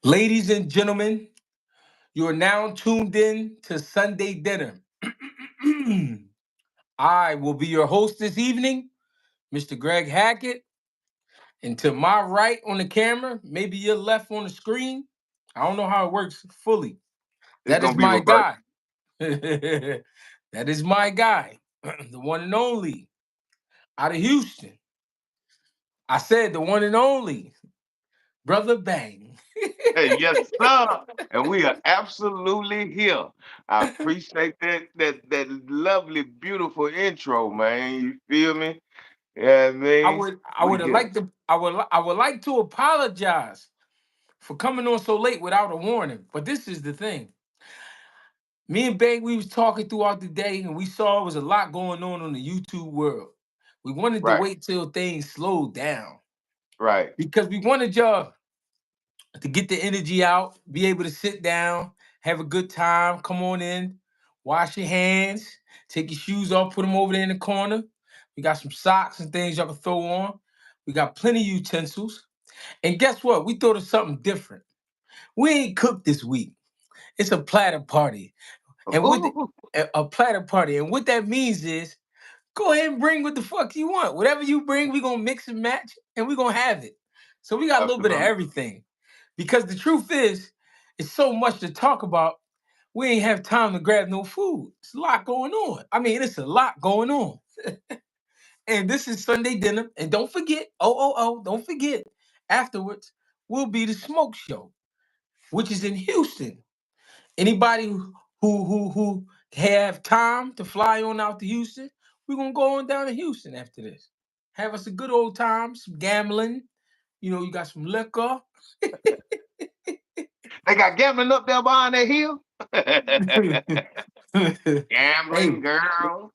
Ladies and gentlemen, you are now tuned in to Sunday Dinner. I will be your host this evening, Mr. Greg Hackett. And to my right on the camera, maybe your left on the screen, I don't know how it works fully. It's That is gonna be my reversed. guy. That is my guy, the one and only, out of Houston. I said the one and only, Brother Bang. Hey, yes, sir. And we are absolutely here. I appreciate that lovely, beautiful intro, man. You feel me? Yeah, I man. would I We would have here. liked to I would like to apologize for coming on so late without a warning. But this is the thing. Me and Bang, we was talking throughout the day, and we saw it was a lot going on the YouTube world. We wanted to Right, wait till things slowed down right. because we wanted y'all to get the energy out, be able to sit down, have a good time, come on in, wash your hands, take your shoes off, put them over there in the corner. We got some socks and things y'all can throw on. We got plenty of utensils. And guess what? We thought of something different. We ain't cooked this week. It's a platter party. And with Ooh, a platter party. And what that means is go ahead and bring what the fuck you want. Whatever you bring, we're gonna mix and match and we're gonna have it. So we got a little bit of absolutely. everything. Because the truth is, it's so much to talk about. We ain't have time to grab no food. It's a lot going on. I mean, it's a lot going on. And this is Sunday dinner. And don't forget, don't forget, afterwards will be the smoke show, which is in Houston. Anybody who have time to fly on out to Houston, we're gonna go on down to Houston after this. Have us a good old time, some gambling. You know, you got some liquor. They got gambling up there behind that hill. Hey. Gambling girls.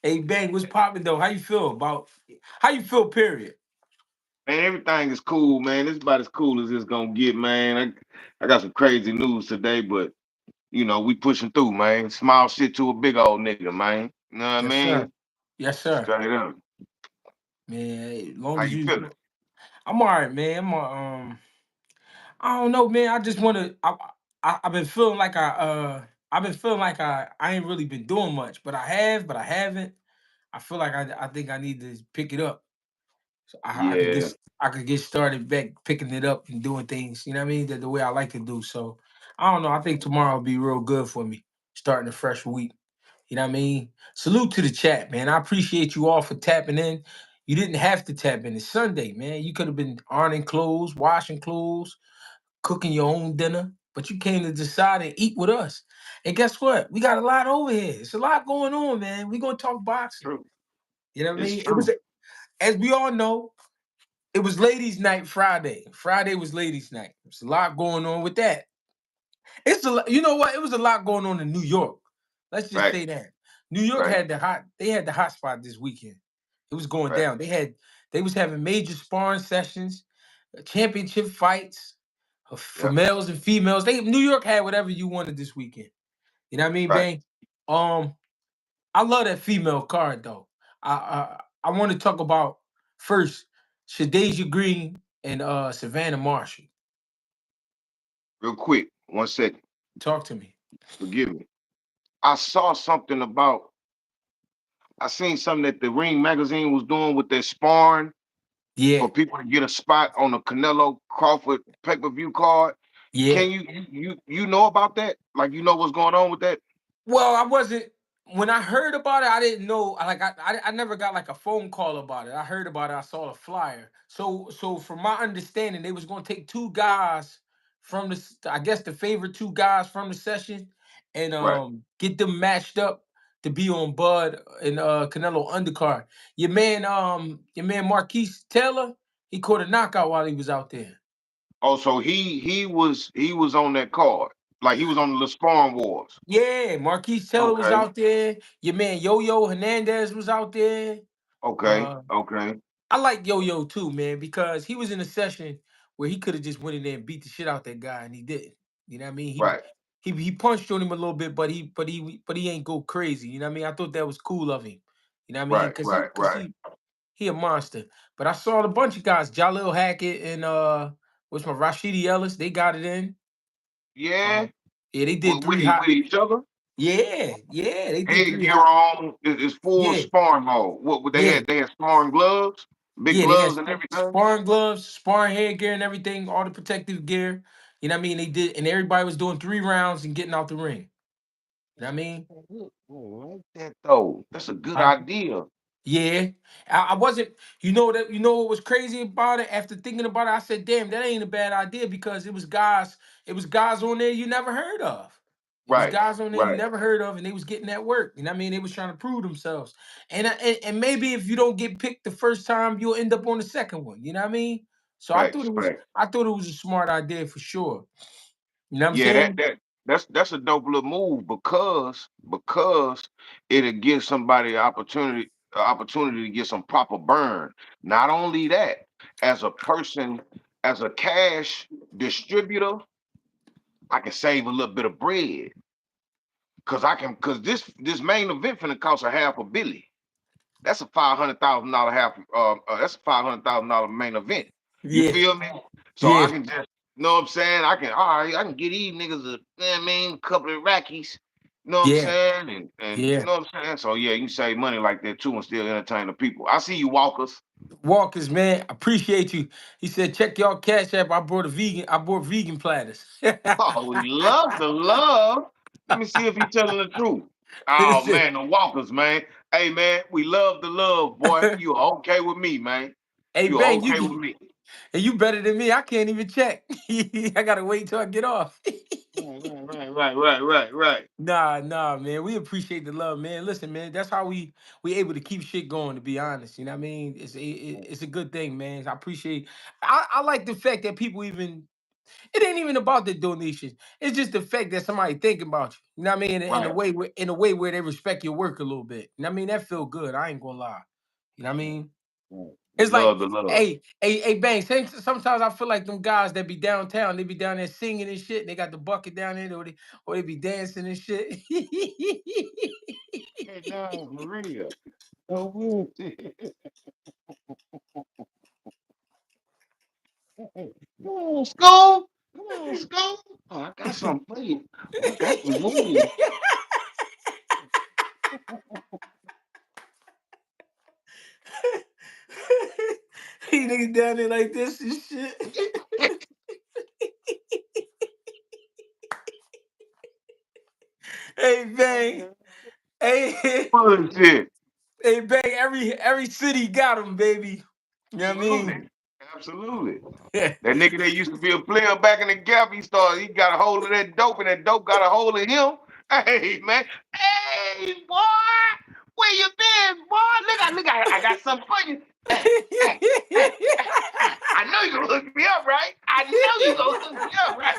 Hey Bang, what's popping though? How you feel about how you feel, period? Man, everything is cool, man. It's about as cool as it's gonna get, man. I got some crazy news today, but we pushing through, man. Small shit to a big old nigga, man. You know what I Yes, mean? sir. Yes, sir. Straight up. Man, as long How as you you feeling? I'm all right, man. I don't know, man. I just wanna I've been feeling like I've been feeling like I ain't really been doing much, but but I haven't. I feel like I think I need to pick it up. So Yeah, I could get started back picking it up and doing things, you know what I mean? The way I like to do. So I don't know. I think tomorrow will be real good for me, starting a fresh week. You know what I mean? Salute to the chat, man. I appreciate you all for tapping in. You didn't have to tap in. It's Sunday, man. You could have been ironing clothes, washing clothes, cooking your own dinner, but you came to decide and eat with us. And guess what? We got a lot over here. It's a lot going on, man. We're gonna talk boxing. true. You know what I It's mean? It was, true. as we all know, it was ladies' night Friday. Friday was ladies' night. There's a lot going on with that. You know what? It was a lot going on in New York. Let's just Right, say that. New York right, they had the hot spot this weekend. It was going right, down. They was having major sparring sessions, championship fights for yeah, males and females. New York had whatever you wanted this weekend. You know what I mean, right. Bang? Um, I love that female card though. I want to talk about first Shadeja Green and Savannah Marshall. Real quick, 1 second. Talk to me. Forgive me. I saw something about. I seen something that the Ring magazine was doing with their sparring Yeah, for people to get a spot on the Canelo Crawford pay-per-view card. yeah. Can you know about that? Like you know what's going on with that? Well, I wasn't when I heard about it. I didn't know. I never got like a phone call about it. I heard about it. I saw a flyer. So from my understanding, they was going to take two guys from I guess the favorite two guys from the session, and Right. get them matched up to be on Bud and Canelo undercard. Your man Marquise Taylor, he caught a knockout while he was out there. Oh, so he was on that card. Like he was on the Spawn Wars. Yeah, Marquise Taylor was Okay. out there. Your man Yo-Yo Hernandez was out there. Okay. Uh, Okay. I like Yo-Yo too, man, because he was in a session where he could have just went in there and beat the shit out that guy, and he didn't. You know what I mean? Right. He punched on him a little bit, but he ain't go crazy. You know what I mean? I thought that was cool of him. You know what I mean? Right. Right. Right. He a monster. But I saw a bunch of guys, Jalil Hackett and what's my Rashidi Ellis. They got it in. Yeah, Um, yeah, they did three with hot. each other. Yeah, they did three Headgear hot. on is full Yeah, sparring mode. What they yeah, had? They had sparring gloves, big yeah. They had gloves, and everything. sparring gloves, sparring headgear, and everything. All the protective gear. You know what I mean? They did, and everybody was doing 3 rounds and getting out the ring. You know what I mean? Like that though. That's a good Huh? idea. Yeah, I wasn't. You know what was crazy about it? After thinking about it, I said, "Damn, that ain't a bad idea," because it was guys. It was guys on there you never heard of. It was Right, guys on there you right. never heard of, and they was getting that work. You know what I mean? They was trying to prove themselves. And maybe if you don't get picked the first time, you'll end up on the second one. You know what I mean? So Facts, facts. I thought it was a smart idea for sure. You know what I'm Yeah, that saying? that that's a dope little move because it'll give somebody opportunity to get some proper burn. Not only that, as a person, as a cash distributor, I can save a little bit of bread because this main event finna cost a half a billion. That's a $500,000 half. That's a $500,000 main event. You Yeah, feel me? So I yeah, can just, you know what I'm saying? I can, all right, I can get these niggas a, you know what I mean, couple of rackies. You know what I'm yeah, saying? And you yeah. know what I'm saying? So yeah, you can save money like that too and still entertain the people. I see you walkers. Walkers, man, appreciate you. He said, check y'all cash app. I brought vegan platters. Oh, we love the love. Let me see if he's telling the truth. Oh man, the walkers, man. Hey man, we love the love, boy. You okay with me, man? Hey, You bang, okay with me? and you better than me. I can't even check. I gotta wait till I get off. Right. Nah, man. We appreciate the love, man. Listen, man, that's how we able to keep shit going. To be honest, you know what I mean. It's a good thing, man. I appreciate. I like the fact that people even. It ain't even about the donations. It's just the fact that somebody thinking about you. You know what I mean? Right. In a way where they respect your work a little bit. You know what I mean? That feel good. I ain't gonna lie. You know what I Right. mean? Right. We It's like, love the love. hey, bang. Sometimes I feel like them guys that be downtown, they be down there singing and shit. And they got the bucket down there, or they be dancing and shit. Hey, no, Maria. No bullshit. Come on, school. Come on, school. Oh, I got something for you. Oh, I got some moves. He niggas down there like this and shit. Hey, bang. Hey, Bullshit. hey, bang. Every city got them, baby. You know what I mean? Absolutely. Absolutely. That nigga that used to be a player back in the gap, he got a hold of that dope, and that dope got a hold of him. Hey, man. Hey, boy. Where you been, boy? I got something for you. Hey. I know you gonna hook me up, right? I know you gonna hook me up, right?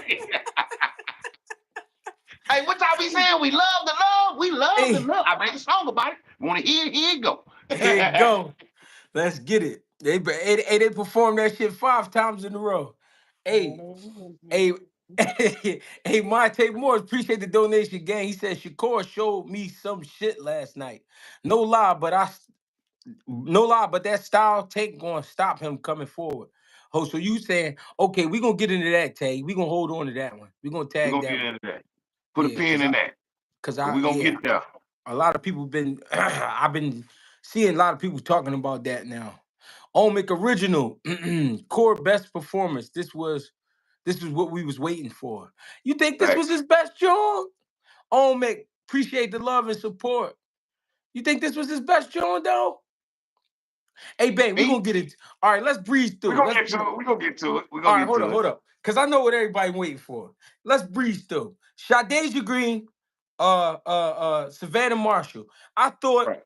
Hey, what y'all be saying? We love the love. We love the Hey, love. I made a song about it. Want to hear it? Here it go. here you go. Let's get it. They performed that shit 5 times in a row. Hey, hey, hey, Monte Moore, appreciate the donation, gang. He said Shakur showed me some shit last night. No lie, no lie, but that style take gonna stop him coming forward. Oh, so you saying, okay, we gonna get into that, Tay. We gonna hold on to that one. We gonna We're tag gonna that get one. into that. Put a Yeah, pin in that. Cause we're gonna yeah, get there. a lot of people been I've been seeing a lot of people talking about that now. Omic original core best performance. This was what we was waiting for. You think this was Facts. his best, John? Omic, appreciate the love and support. You think this was his best, John, though? Hey, babe, we're Me? gonna get it. All right, let's breeze We're through. gonna get to it. We're gonna get to it. We're All gonna right, get to it. hold up. Cause I know what everybody waiting for. Let's breeze through. Shadeja Green, Savannah Marshall. I thought Right.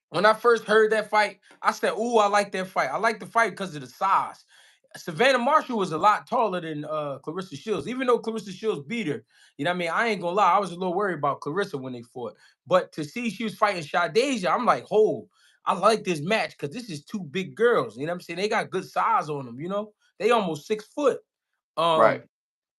when I first heard that fight, I said, "Ooh, I like that fight. I like the fight because of the size." Savannah Marshall was a lot taller than Clarissa Shields, even though Clarissa Shields beat her. You know what I mean? I ain't gonna lie, I was a little worried about Clarissa when they fought. But to see she was fighting Shadeja, I'm like, "Oh, I like this match because this is two big girls." You know what I'm saying? They got good size on them. You know, they almost 6 foot. Right. Um,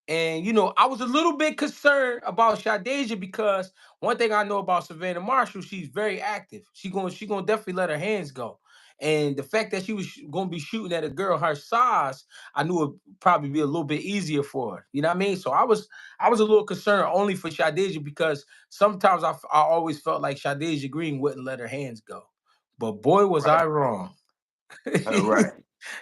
and I was a little bit concerned about Shadeja because one thing I know about Savannah Marshall, she's very active. She going definitely let her hands go. And the fact that she was going to be shooting at a girl her size, I knew it'd probably be a little bit easier for her. You know what I mean? So I was a little concerned only for Shadeja because sometimes I always felt like Shadeja Green wouldn't let her hands go. But boy, was Right. I wrong. Right.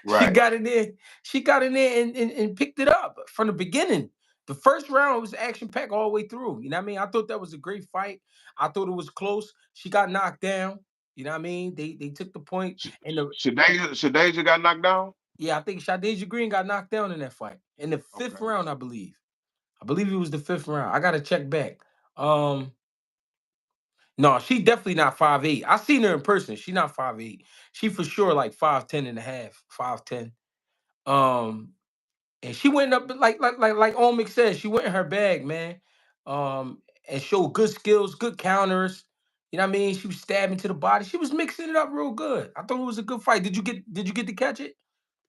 She Right. got in there. She got in there and picked it up from the beginning. The first round was action packed all the way through. You know what I mean? I thought that was a great fight. I thought it was close. She got knocked down. You know what I mean? They took the point, and the Shadeja got knocked down. yeah, I think Shadeja Green got knocked down in that fight in the fifth Okay. round. I believe. I believe it was the fifth round. I gotta check back. Um, no, she definitely not 5'8". I seen her in person. She not 5'8". She for sure like 5'10" and a half, 5'10". Um, and she went up like Omic said, she went in her bag, man. And showed good skills, good counters. You know what I mean? She was stabbing to the body. She was mixing it up real good. I thought it was a good fight. Did you get to catch it?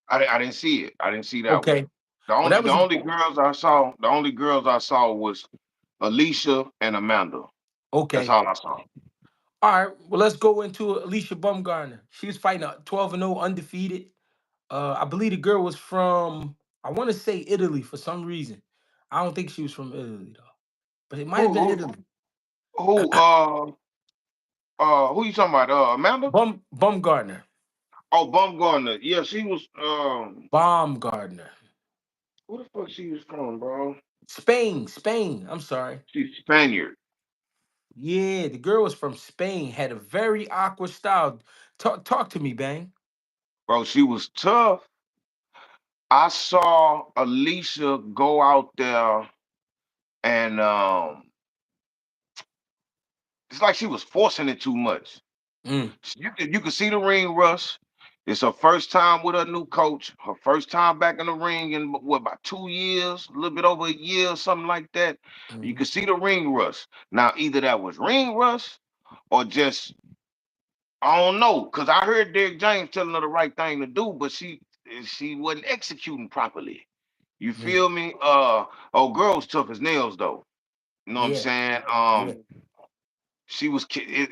I didn't see it. I didn't see that one. Okay. Well, that The was only girls I saw was Alicia and Amanda. That's okay. all I saw. All right. Well, let's go into Alicia Bumgarner. She was fighting a 12-0 undefeated. I believe the girl was from I want to say Italy for some reason. I don't think she was from Italy though, but it might have been Who Italy. who who you talking about? Amanda? Bumgarner. Oh, Bumgarner. Yeah, she was Baumgartner. who the fuck she was from, bro? Spain. I'm sorry. She's Spaniard. Yeah, the girl was from Spain. Had a very awkward style. Talk to me, bang. Bro, she was tough. I saw Alicia go out there and it's like she was forcing it too much. Mm, You could see the ring rust. It's her first time with her new coach. Her first time back in the ring in what about 2 years, a little bit over a year, something like that. You mm, could see the ring rust. Now either that was ring rust or just I don't know, cause I heard Derrick James telling her the right thing to do, but she wasn't executing properly. You mm. feel me? Oh, girl's tough as nails though. You know what I'm Yeah, saying? yeah.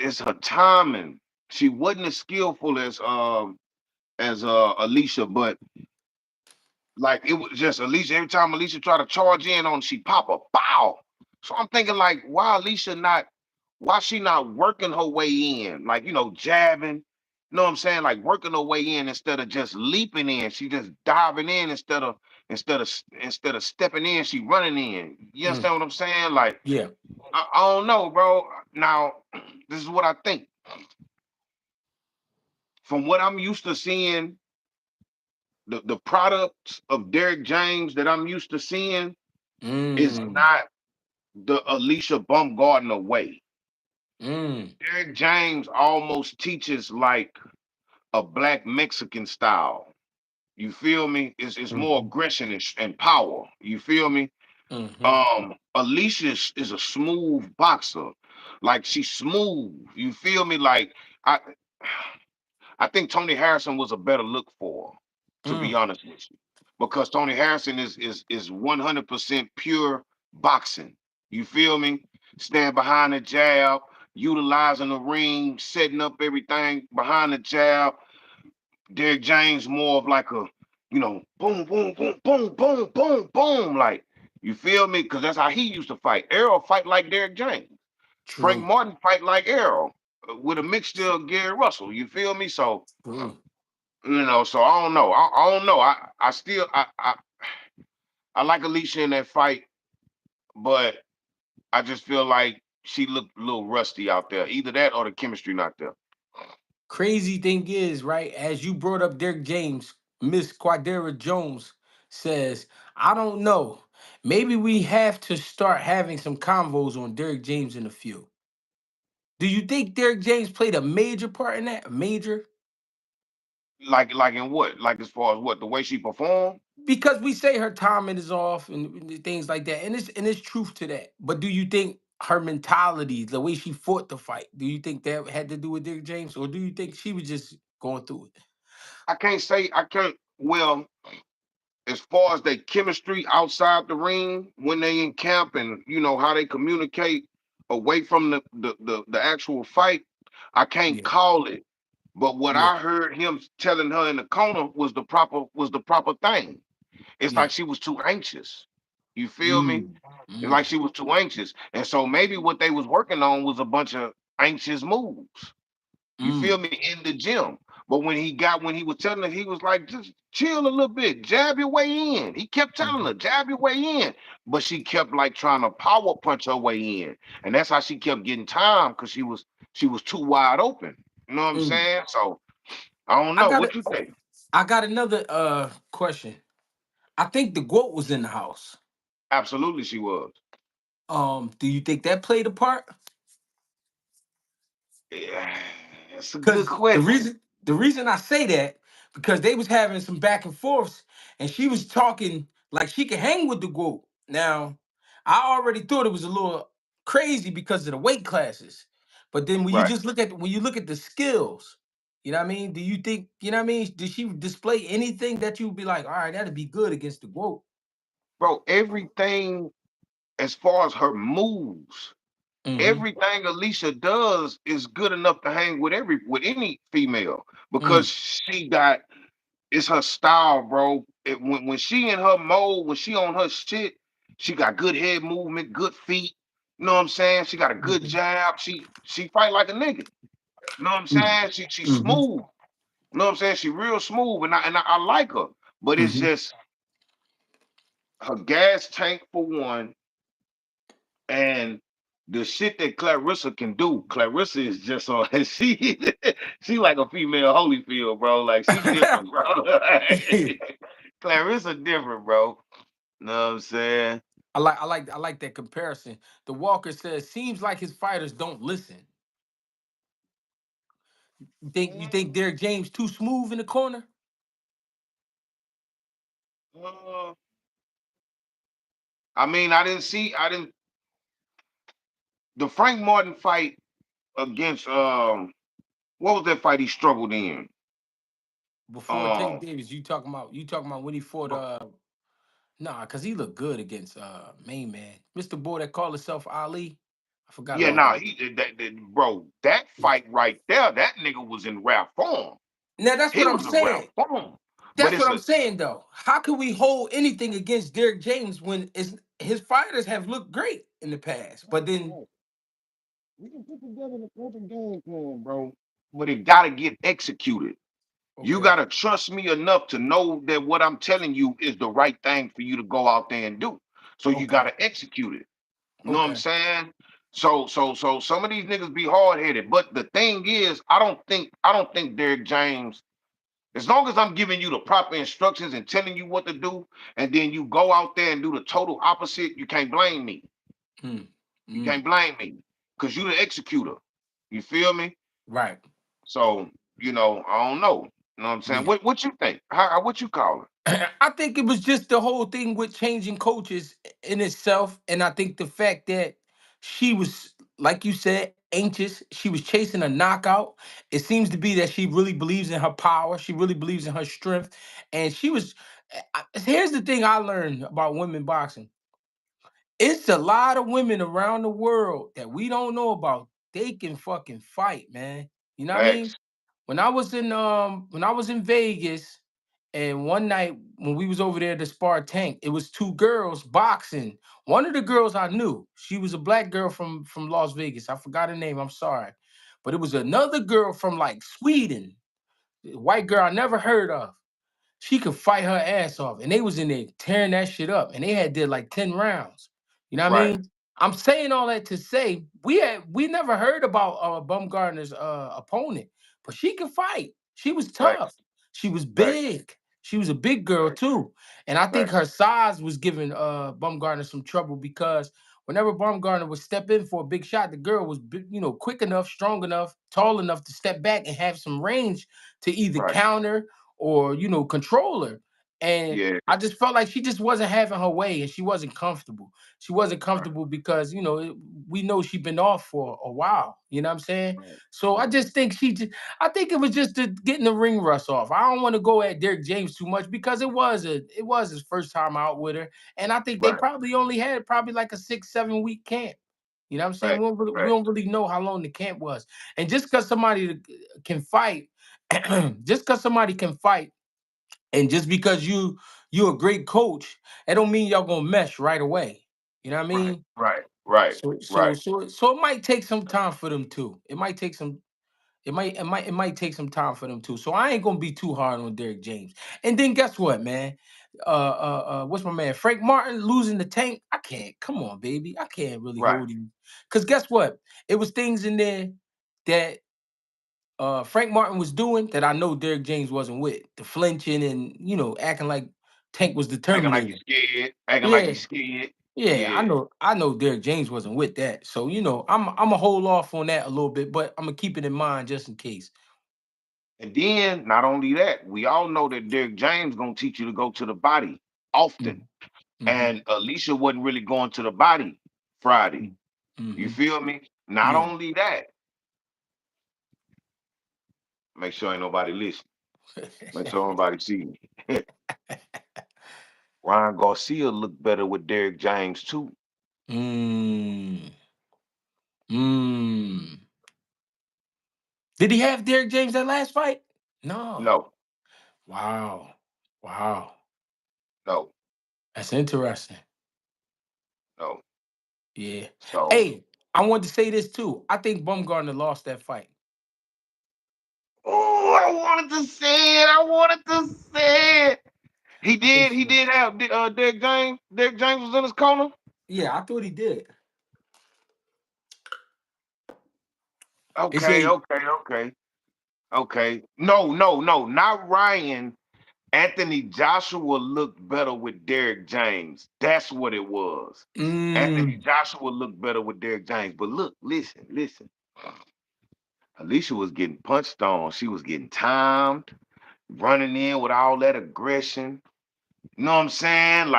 It's her timing. She wasn't as skillful as Alicia, but like it was just Alicia. Every time Alicia tried to charge in on, she pop a bow. So I'm thinking like, why she not working her way in, like jabbing. You know what I'm saying? Like working her way in instead of just leaping in. She just diving in instead of stepping in. She running in. You Mm, understand what I'm saying? Like yeah. I don't know, bro. Now this is what I think. From what I'm used to seeing, the products of Derrick James that I'm used to seeing is Mm, not the Alicia Baumgartner way. mm, Derrick James almost teaches like a black Mexican style. You feel me? It's more mm, aggression and power. You feel me? mm, Alicia is a smooth boxer. Like she's smooth. You feel me? Like I I think Tony Harrison was a better look for her, to be mm, honest with you, because Tony Harrison is 100% pure boxing. You feel me? Stand behind the jab, utilizing the ring, setting up everything behind the jab. Derrick James more of like a, boom, boom, boom, boom, boom, boom, boom, like you feel me? Because that's how he used to fight. Errol fight like Derrick James. Frank true. Martin fight like Errol with a mixture of Gary Russell. You feel me? So True. so I don't know. I don't know. I still I like Alicia in that fight, but I just feel like she looked a little rusty out there. Either that or the chemistry not there. Crazy thing is, right, as you brought up Derek James, Miss Quadera Jones says, I don't know. Maybe we have to start having some convos on Derek James in a few. Do you think Derek James played a major part in that? A major? Like in what? Like as far as what? The way she performed? Because we say her timing is off and things like that, and it's truth to that. But do you think her mentality, the way she fought the fight, do you think that had to do with Derek James, or do you think she was just going through it? I can't well, as far as their chemistry outside the ring when they in camp and how they communicate away from the actual fight, I can't Yeah. call it. But what Yeah. I heard him telling her in the corner was the proper thing. It's Yeah. like she was too anxious. You feel me? Mm. It's like Mm. she was too anxious. And so maybe what they was working on was a bunch of anxious moves. You feel Mm. me? In the gym. But when he was telling her, he was like, just chill a little bit, jab your way in. He kept telling Mhm. her, jab your way in. But she kept like trying to power punch her way in. And that's how she kept getting time because she was too wide open. You know what I'm Mm. saying? So I don't I know. got What it. you think? I got another question. I think the goat was in the house. Absolutely she was. Do you think that played a part? Yeah, that's a good Because the question. reason I say that, because they was having some back and forths, and she was talking like she could hang with the goat. Now, I already thought it was a little crazy because of the weight classes, but then when you Right. just look at the skills, you know what I mean? Do you think, you know what I mean? Did she display anything that you'd be like, all right, that'd be good against the goat? Bro, everything as far as her moves, Mm-hmm. everything Alicia does is good enough to hang with any female because Mm, she got it's her style, bro. When she in her mode, when she on her shit, she got good head movement, good feet. You know what I'm saying? She got a good mm-hmm. jab. She fight like a nigga. You know what I'm saying? She's Mm-hmm. smooth. You know what I'm saying? She real smooth, and I like her. But it's Mm-hmm. just her gas tank for one, and the shit that Clarissa can do. Clarissa is just on she like a female Holyfield, bro. Like she different, bro. Clarissa different, bro. Know what I'm saying? I like that comparison. The Walker says seems like his fighters don't listen. You think Derrick James too smooth in the corner? Uh, I mean, I didn't the Frank Martin fight against what was that fight he struggled in? Before Tank Um Davis, you talking about when he fought nah, cause he looked good against main man. Mr. Boy that called himself Ali. I forgot yeah, about nah, that. bro, that Yeah. fight right there, that nigga was in rare form. Now that's what He I'm was in rare saying. form. But That's what it's I'm a saying though. How can we hold anything against Derrick James when his fighters have looked great in the past? But then we can put together the perfect game plan, bro. But it gotta get executed. You okay, gotta trust me enough to know that what I'm telling you is the right thing for you to go out there and do. So you okay, gotta execute it. You know what I'm okay. saying? So some of these niggas be hard headed. But the thing is, I don't think Derrick James. As long as I'm giving you the proper instructions and telling you what to do, and then you go out there and do the total opposite, you can't blame me. Mm, You mm, can't blame me because you the executor. You feel me? right. So, I don't know. You know what I'm saying? Yeah. What you think? What you call it? I think it was just the whole thing with changing coaches in itself. And I think the fact that she was, like you said, anxious. She was chasing a knockout. It seems to be that she really believes in her power. She really believes in her strength. And she was, here's the thing I learned about women boxing. It's a lot of women around the world that we don't know about. They can fucking fight, man. You know what I mean? Facts. When I was in Vegas, and one night when we was over there to spar tank, it was two girls boxing. One of the girls I knew, she was a black girl from Las Vegas. I forgot her name. I'm sorry, but it was another girl from like Sweden, a white girl I never heard of. She could fight her ass off, and they was in there tearing that shit up, and they had did like 10 rounds. You know what I Right. mean? I'm saying all that to say we never heard about Bumgarner's opponent, but she could fight. She was tough. Facts. She was Facts. big. She was a big girl Facts. too, and I think Facts. her size was giving Bumgarner some trouble because whenever Bumgarner would step in for a big shot, the girl was quick enough, strong enough, tall enough to step back and have some range to either Right. counter or control her. And Yeah. I just felt like she just wasn't having her way, and she wasn't comfortable. She wasn't Right. comfortable because we know she's been off for a while. You know what I'm saying? Right. So I Right. just think I think it was just getting the ring rust off. I don't want to go at Derrick James too much because it was his first time out with her, and I think they Right. probably only had probably like a 6 7 week camp. You know what I'm saying? Facts. We Facts. don't really know how long the camp was, and just because somebody can fight just because somebody can fight, and just because you're a great coach, that don't mean y'all gonna mesh right away. You know what I Right, mean? right, right, right. So it might take some time for them too. It might take some time for them too. So I ain't gonna be too hard on Derrick James. And then guess what, man? What's my man? Frank Martin losing the tank. I can't. Come on, baby. I can't really Right. hold him. Cause guess what? It was things in there that Frank Martin was doing that I know Derrick James wasn't with. The flinching and acting like Tank was the Acting like you Terminator. scared. Acting like Yeah, you scared. yeah. I Yeah. know. I know Derrick James wasn't with that. So I'm a hold off on that a little bit, but I'm gonna keep it in mind just in case. And then not only that, we all know that Derrick James gonna teach you to go to the body often. Mm-hmm. And Alicia wasn't really going to the body Friday. You Mm-hmm. feel me? Not Yeah. only that, make sure ain't nobody listen. Make sure nobody see me. Ryan Garcia looked better with Derrick James too. mm. Mm. Did he have Derrick James that last fight? No. No, Wow. Wow. no, That's interesting. no. Yeah. So, Hey, I wanted to say this too. I think Bumgarner lost that fight. oh, I wanted to say it. I wanted to say it. He I think did. He so. did have Derrick James. Derrick James was in his corner. Yeah, I thought he did. They Okay, say, okay, okay, okay. No, no, no, not Ryan. Anthony Joshua looked better with Derrick James. That's what it was. Anthony mm, Joshua looked better with Derrick James. But look, listen, listen. Alicia was getting punched on. She was getting timed, running in with all that aggression. You know what I'm saying?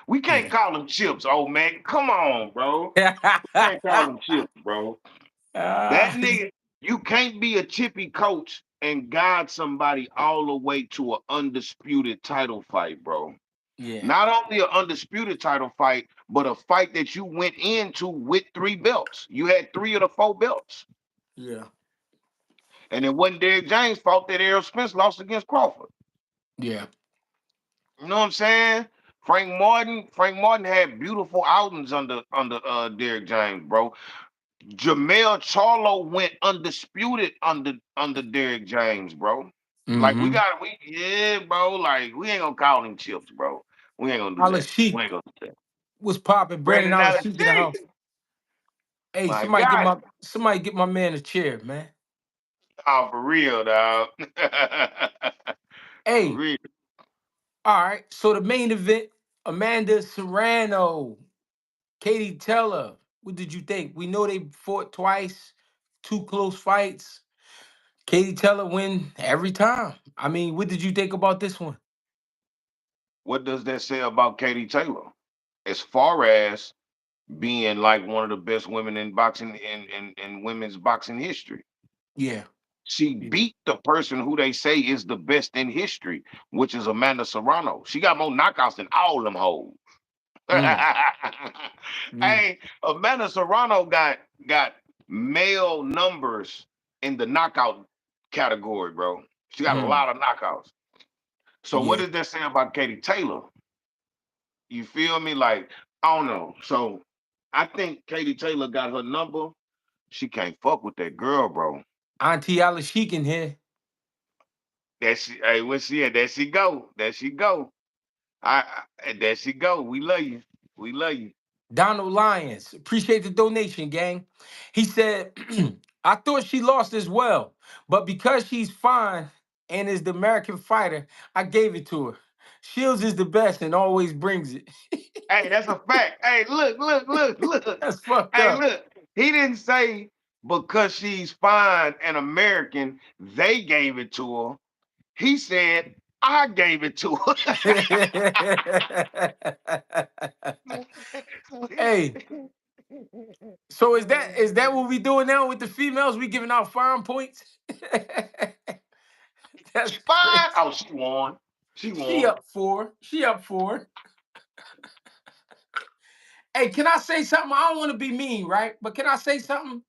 We can't yeah. call them chips, old man. Come on, bro. We can't call them chips, bro. That Ah, nigga, you can't be a chippy coach and guide somebody all the way to an undisputed title fight, bro. yeah, Not only an undisputed title fight, but a fight that you went into with 3 belts. You had 3 of the 4 belts. yeah, And it wasn't Derrick James' fault that Errol Spence lost against Crawford. yeah. You know what I'm saying? Frank Martin had beautiful outings under Derrick James, bro. Jamel Charlo went undisputed under Derrick James, bro. Like Mm-hmm. yeah, bro. Like we ain't gonna call him chips, bro. We ain't gonna do that. We Alashik ain't gonna do that. was popping. Brandon Brandon Alashik in the house. Allen, Hey, my somebody get God. my man a chair, man. Oh, for real, dog. For Hey, real. all right. So the main event, Amanda Serrano, Katie Taylor. What did you think? We know they fought twice, two close fights. Katie Taylor win every time. I mean, what did you think about this one? What does that say about Katie Taylor? As far as being like one of the best women in boxing in women's boxing history. Yeah. She Yeah. beat the person who they say is the best in history, which is Amanda Serrano. She got more knockouts than all them hoes. Mm, mm, Hey, Amanda Serrano got male numbers in the knockout category, bro. She got a mm. lot of knockouts. So what Yeah. does that say about Katie Taylor? You feel me? Like, I don't know. So I think Katie Taylor got her number. She can't fuck with that girl, bro. Auntie Alashik in here. Hey, where she at? There she go. There she go. There she go. We love you. We love you. Donald Lyons. Appreciate the donation, gang. He said, I thought she lost as well, but because she's fine and is the American fighter, I gave it to her. Shields is the best and always brings it. Hey, that's a fact. Hey, look, look, look, look. That's fucked Hey, up. look. He didn't say because she's fine and American, they gave it to her. He said, I gave it to her. Hey, so is that what we doing now with the females? We giving out fine points? That's Fine. crazy. Oh, she won. She She won. up for. She up for. Hey, can I say something? I don't want to be mean, right? But can I say something?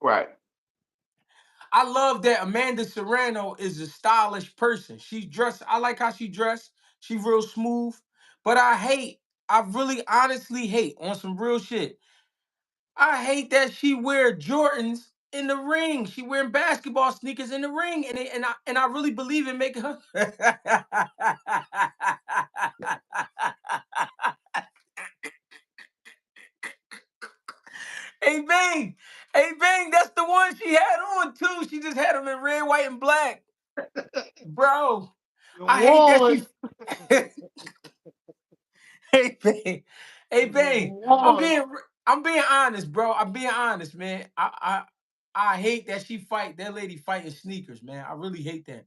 Right. I love that Amanda Serrano is a stylish person. She dressed. I like how she dressed. She real smooth. But I hate. I really honestly hate on some real shit. I hate that she wear Jordans in the ring. She wearing basketball sneakers in the ring, and I really believe in making her. Hey Bang, hey Bang, that's the one she had on too. She just had them in red, white, and black, bro. You I hate that won. she. Hey Bang, hey Bang. You I'm won. being, I'm being honest, bro. I'm being honest, man. I hate that she fight that lady fighting sneakers, man. I really hate that.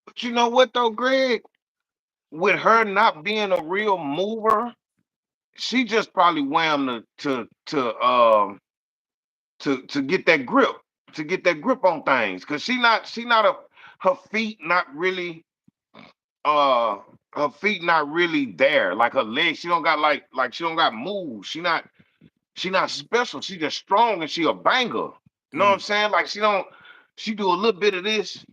But you know what though, Greg? With her not being a real mover, she just probably wham to get that grip, to get that grip on things. Cause she not a her feet not really uh her feet not really there. Like her legs, she don't got like she don't got moves. She not special. She just strong and she a banger. You know what I'm Mm, saying? Like she do a little bit of this.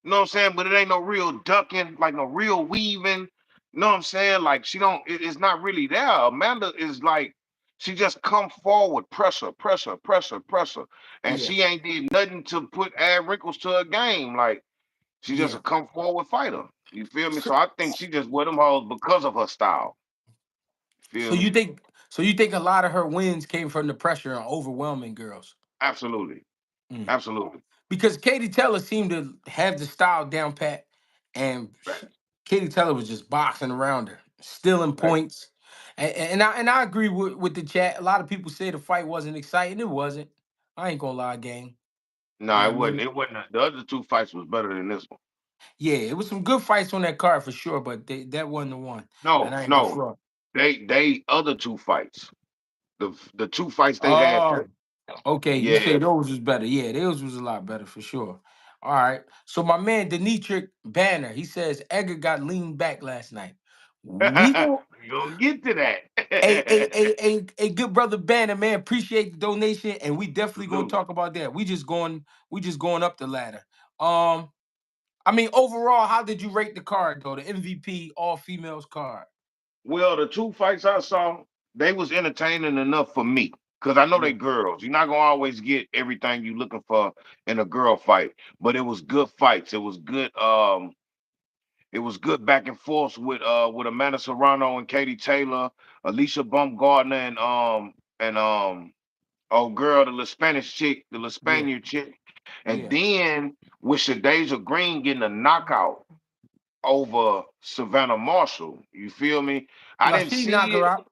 You know what I'm saying? But it ain't no real ducking, like no real weaving. You know what I'm saying? Like she don't. It's not really there. Amanda is like she just come forward, pressure, pressure, pressure, pressure, and yeah, she ain't did nothing to put add wrinkles to her game. Like she just yeah. a come forward fighter. You feel me? So, So I think she just wear them hoes because of her style. You so feel you me? think, so you think a lot of her wins came from the pressure and overwhelming girls? Absolutely, Mm. absolutely. Because Katie Taylor seemed to have the style down pat, and Right, Katie Taylor was just boxing around her, stealing right. points. And I agree with the chat. A lot of people say the fight wasn't exciting. It wasn't. I ain't gonna lie, gang. No, You know it what I wasn't. mean? It wasn't. The other two fights was better than this one. Yeah, it was some good fights on that card for sure, but that wasn't the one. And No, I ain't gonna no. front. They other two fights. The two fights they had Oh, first. okay. You say Yeah. those was better. Yeah, those was a lot better for sure. All right. So my man Denitric Banner, he says Edgar got leaned back last night. We go. We gonna get to A that. good brother Banner, man. Appreciate the donation, and we definitely gonna Salute. talk about that. We just going up the ladder. Um, I mean, overall, how did you rate the card though? The MVP all females card. Well, the two fights I saw, they was entertaining enough for me. Cause I know they Yeah, girls. You're not gonna always get everything you looking for in a girl fight. But it was good fights. It was good back and forth with Amanda Serrano and Katie Taylor, Alicia Baumgartner and oh girl, the little Spanish chick, the little yeah, Spaniard chick. And yeah. then with Shadeja Green getting a knockout over Savannah Marshall. You feel me? I No, didn't she knock see her it. out.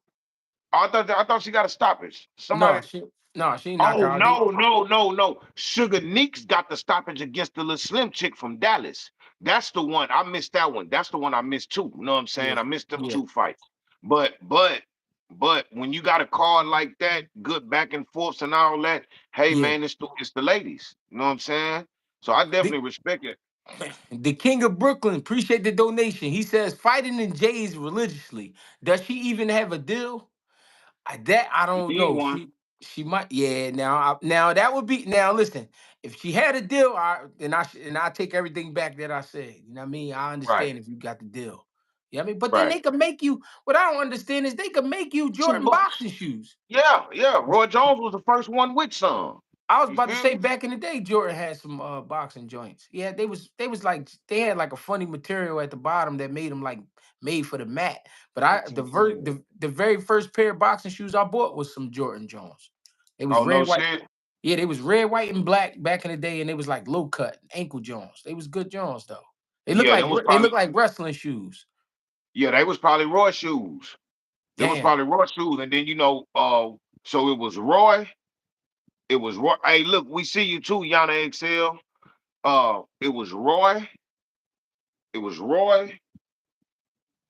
I thought she got a stoppage. No, Somebody. she knock her Oh out. no, no, no, no. Sugar Neeks got the stoppage against the little slim chick from Dallas. That's the one. I missed that one. That's the one I missed too. You know what I'm saying? Yeah, I missed them yeah, two fights. But when you got a card like that, good back and forths and all that, hey yeah. man, it's the ladies. You know what I'm saying? So I The, definitely respect it. the King of Brooklyn, appreciate the donation. He says fighting in Jays religiously. Does she even have a deal? That I She don't did know. one. She might. Yeah. Now that would be. Now listen. If she had a deal, I take everything back that I said. You know what I mean? I Right, understand if you got the deal. Yeah, I mean, but then right. they could make you. What I don't understand is they could make you Some Jordan books. boxing shoes. Yeah, yeah. Roy Jones was the first one with some. I was You about to feel say me? back in the day, Jordan had some boxing joints. Yeah, they was like they had like a funny material at the bottom that made them like made for the mat. But I the ver 1920. the very first pair of boxing shoes I bought was some Jordan Jones. It was Oh no red, white. shit. Yeah, they was red, white, and black back in the day, and they was like low cut ankle Jones. They was good Jones though. Yeah, them was They probably look like wrestling shoes. yeah, they was probably Roy shoes. Them was Damn. probably Roy shoes, and then so it was Roy. It was Roy. Hey, look, we see you too, Yana XL. It was Roy. It was Roy,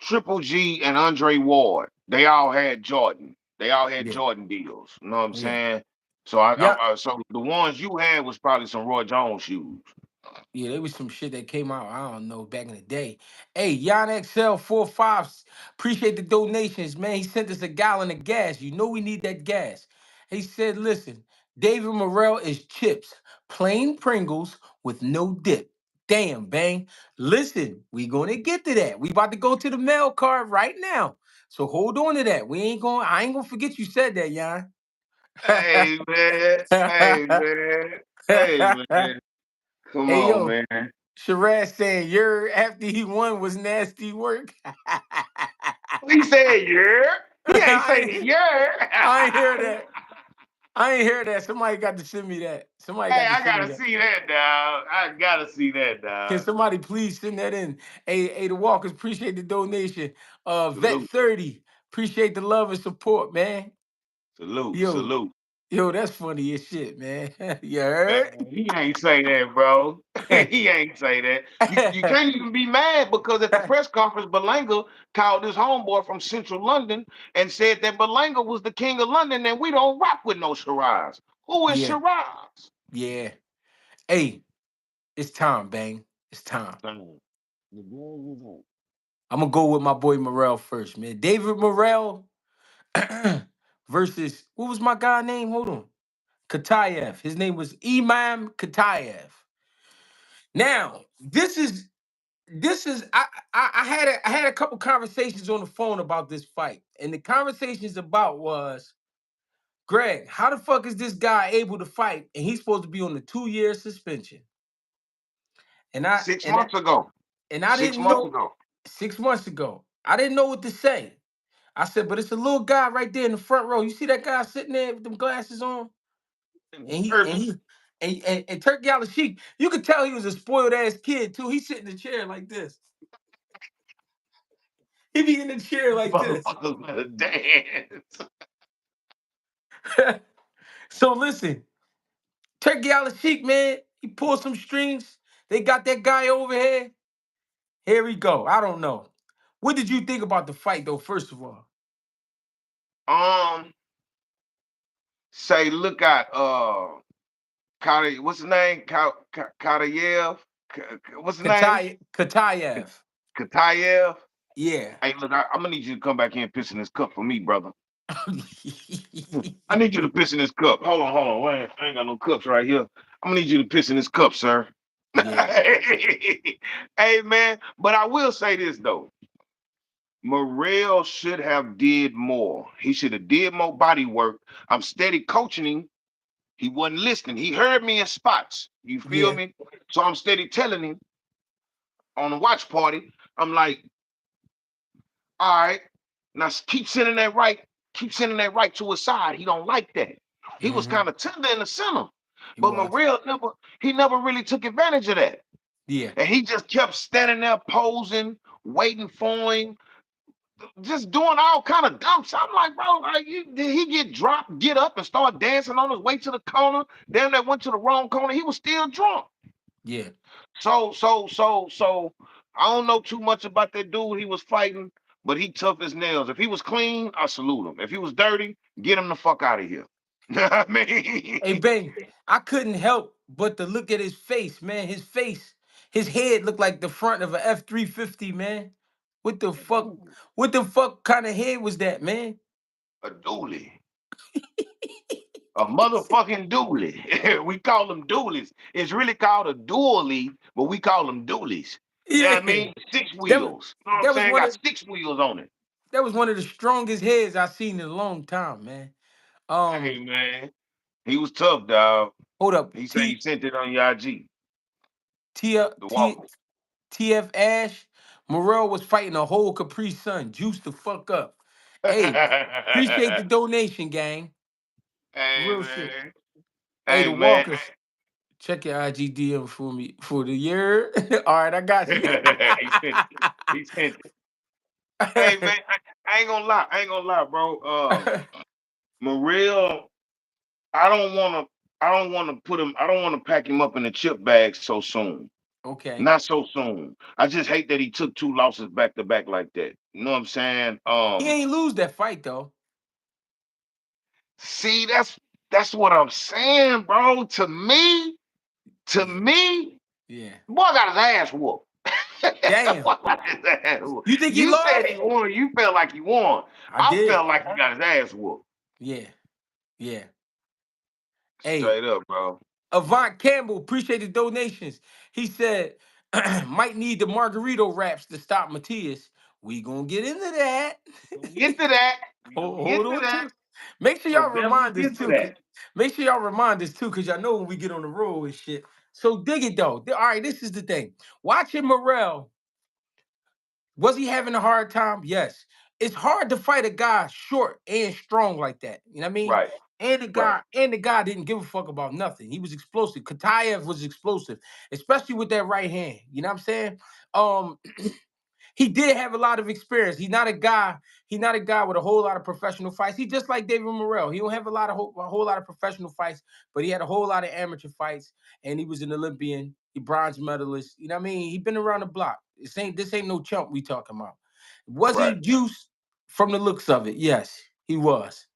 Triple G, and Andre Ward. They all had Jordan. They all had Yeah, Jordan deals. You know what I'm yeah, saying? So I, yeah. I, I so the ones you had was probably some Roy Jones shoes. Yeah, there was some shit that came out. I don't know back in the day. Hey, Yon XL 45, appreciate the donations, man. He sent us a gallon of gas. You know we need that gas. He said, "Listen, David Morel is chips. Plain Pringles with no dip. Damn, bang. Listen, we gonna get to that. We about to go to the mail card right now. So hold on to that. I ain't gonna forget you said that, Jan. Hey man, hey man, hey man. Come Hey on, yo, man. Shiraz saying your after he won was nasty work. He said yeah. He ain't I saying ain't, I ain't hear yeah. that. I ain't hear that. Somebody got to send me that. Somebody Hey, got to I send me gotta that. see that, dog. I gotta see that, Can dog. somebody please send that in? Hey, the Walkers, appreciate the donation. Vet Salute, 30, appreciate the love and support, man. salute, Yo, salute. yo, that's funny as shit, man. You Man, heard? he ain't say that, bro. He ain't say that. You can't even be mad because at the press conference, Berlanga called this homeboy from Central London and said that Berlanga was the king of London and we don't rock with no Shiraz. Who is Yeah, Shiraz? yeah. Hey, it's time, bang. It's time. Damn. The girl is on. I'm gonna go with my boy Morel first, man. David Morel versus what was my guy name? Hold on. Katayev. His name was Imam Katayev. Now, I had a couple conversations on the phone about this fight, and the conversations about was Greg, how the fuck is this guy able to fight, and he's supposed to be on the 2 year suspension? And I Six and I, months ago. and I Six didn't months know ago. 6 months ago. I didn't know what to say. I said, but it's a little guy right there in the front row. You see that guy sitting there with them glasses on, and he and Heard he. And Turkey Al Sheik, you could tell he was a spoiled ass kid too. He sit in the chair like this. He be in the chair like this. motherfuckers better dance. So listen, Turkey Al Sheik, man, he pulled some strings. They got that guy over here. Here we go. I don't know. What did you think about the fight, though? First of all, Um, say look at Katay, what's his name? Katayev? What's his name? Katayev. Katayev? Yeah. Hey, look, I'm gonna need you to come back here and piss in this cup for me, brother. I need you to piss in this cup. Hold on. Wait, I ain't got no cups right here. I'm gonna need you to piss in this cup, sir. Yeah. Hey, man, but I will say this though. Morel should have did more. He should have did more body work. I'm steady coaching him. He wasn't listening. He heard me in spots. You feel Yeah. me? So I'm steady telling him on the watch party. I'm like, all right, now keep sending that right to his side. He don't like that. He was Mm-hmm. kind of tender in the center, He but was. Morel never really took advantage of that. Yeah. And he just kept standing there posing, waiting for him, just doing all kind of dumb stuff. I'm like, bro, did he get dropped, get up, and start dancing on his way to the corner? Damn, that went to the wrong corner. He was still drunk. Yeah. So, I don't know too much about that dude he was fighting, but he tough as nails. If he was clean, I salute him. If he was dirty, get him the fuck out of here. You know what I mean? Hey, Bang, I couldn't help but to look at his face, man. His head looked like the front of a F-350, man. What the fuck? What the fuck kind of head was that, man? A dually. A motherfucking dually. We call them dualies. It's really called a dually, but we call them dualies. You know Yeah. what I mean? Six That was wheels. You know what I'm that was saying? one Got of 6 wheels on it. that was one of the strongest heads I've seen in a long time, man. Hey Um, man, he was tough, dog. hold up. He said he sent it on your IG. T The T Walker. TF Ash, Morel was fighting a whole Capri Sun, juice the fuck up. Hey, appreciate the Hey donation, gang. Real shit. man. Hey, Hey the man. Walkers, check your IGDM for me for the year. All right, I got you. he sent it. He sent it. Hey man, I ain't gonna lie. I ain't gonna lie, bro. Morel, I don't wanna put him, I don't wanna pack him up in the chip bag so soon. Okay. Not so soon. I just hate that he took 2 losses back to back like that. You know what I'm saying? He ain't lose that fight though. See, that's what I'm saying, bro. To Yeah. me, Yeah. boy got his ass whooped. Damn. Boy got his ass whooped. You think he You said lost? he won. You felt like he won. I I did. felt like he got his ass whooped. Yeah. Yeah. Hey, Straight up, bro. Avant Campbell, appreciate the donations. He said, might need the Margarito raps to stop Matias. We gonna get into that. Gonna get to that. We gonna Hold get to on that. to. Make sure We'll y'all definitely remind us get to too. that. Make sure y'all remind us too, because y'all know when we get on the road and shit. So dig it though. All right, this is the thing. Watching Morel, was he having a hard time? Yes. It's hard to fight a guy short and strong like that. You know what I mean? Right, And right, the guy didn't give a fuck about nothing. He was explosive. Katayev was explosive, especially with that right hand. You know what I'm saying? Um, he did have a lot of experience. He's not a guy. He's not a guy with a whole lot of professional fights. He's just like David Morel. He don't have a whole lot of professional fights, but he had a whole lot of amateur fights, and he was an Olympian, he bronze medalist. You know what I mean? He been around the block. This ain't no chump we talking about. Was right. he juiced from the looks of it? Yes, he was.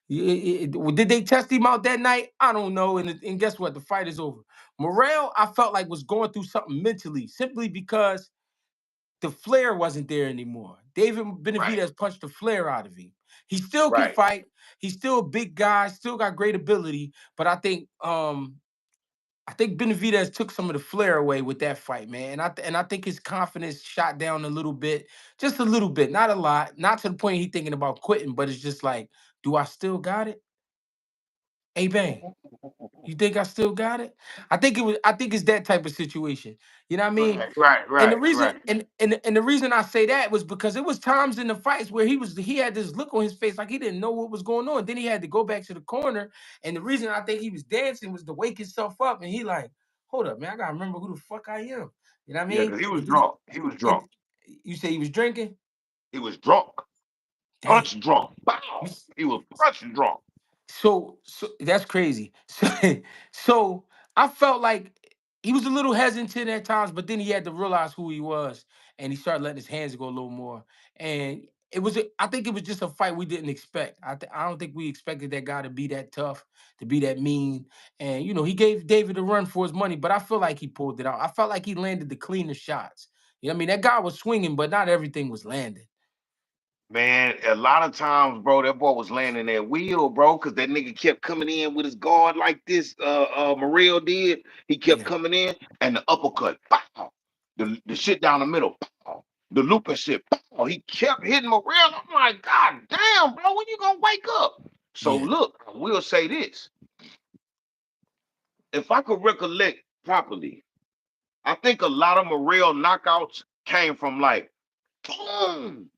Did they test him out that night? I don't know. And guess what? The fight is over. Morel, I felt like was going through something mentally, simply because the flair wasn't there anymore. David Right, Benavidez punched the flair out of him. He still can right. fight. He's still a big guy, still got great ability, but I think Benavidez took some of the flair away with that fight, man. And I think his confidence shot down a little bit, just a little bit, not a lot, not to the point he thinking about quitting, but it's just like, do I still got it? Hey, bang. You think I still got it? I think it's that type of situation. You know what I mean? Right, right, And the right, reason right. and the reason I say that was because it was times in the fights where he had this look on his face like he didn't know what was going on. Then he had to go back to the corner. And the reason I think he was dancing was to wake himself up. And he like, hold up, man, I gotta remember who the fuck I am. You know what I Yeah, mean? because he was And then drunk. He was and drunk. you say he was drinking? He was drunk. Damn. Punch drunk. Bow. He was punch drunk. So that's crazy. So I felt like he was a little hesitant at times, but then he had to realize who he was, and he started letting his hands go a little more. And I think it was just a fight we didn't expect. I don't think we expected that guy to be that tough, to be that mean. And he gave David a run for his money, but I feel like he pulled it out. I felt like he landed the cleaner shots. You know what I mean? That guy was swinging, but not everything was landing. Man, a lot of times, bro, that boy was landing that wheel, bro, because that nigga kept coming in with his guard like this. Morel did. He kept Yeah. coming in and the uppercut, pow, the shit down the middle, pow, the looping shit, pow. He kept hitting Morel. I'm like, God damn, bro, when you gonna wake up? So Yeah. look, I will say this: if I could recollect properly, I think a lot of Morel knockouts came from like boom,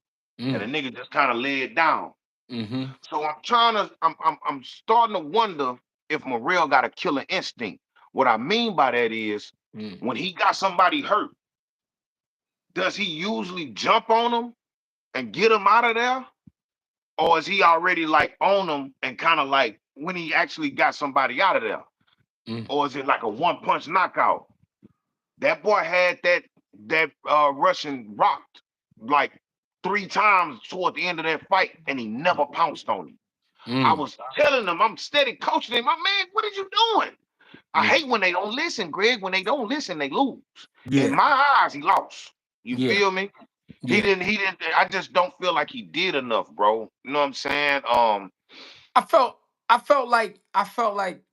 and the Mm. nigga just kind of laid down. Mm-hmm. So I'm starting to wonder if Morel got a killer instinct. What I mean by that is Mm. when he got somebody hurt, does he usually jump on them and get them out of there? Or is he already like on them and kind of like when he actually got somebody out of there? Mm. Or is it like a one punch knockout? That boy had that Russian rocked like 3 times toward the end of that fight and he never pounced on him. I Mm. was telling them, I'm steady coaching him. My man, what are you doing? I Mm. hate when they don't listen, Greg. When they don't listen, they lose. In Yeah. my eyes, he lost. You Yeah. feel me? He Yeah. didn't, he didn't, I just don't feel like he did enough, bro. You know what I'm saying? I felt I felt like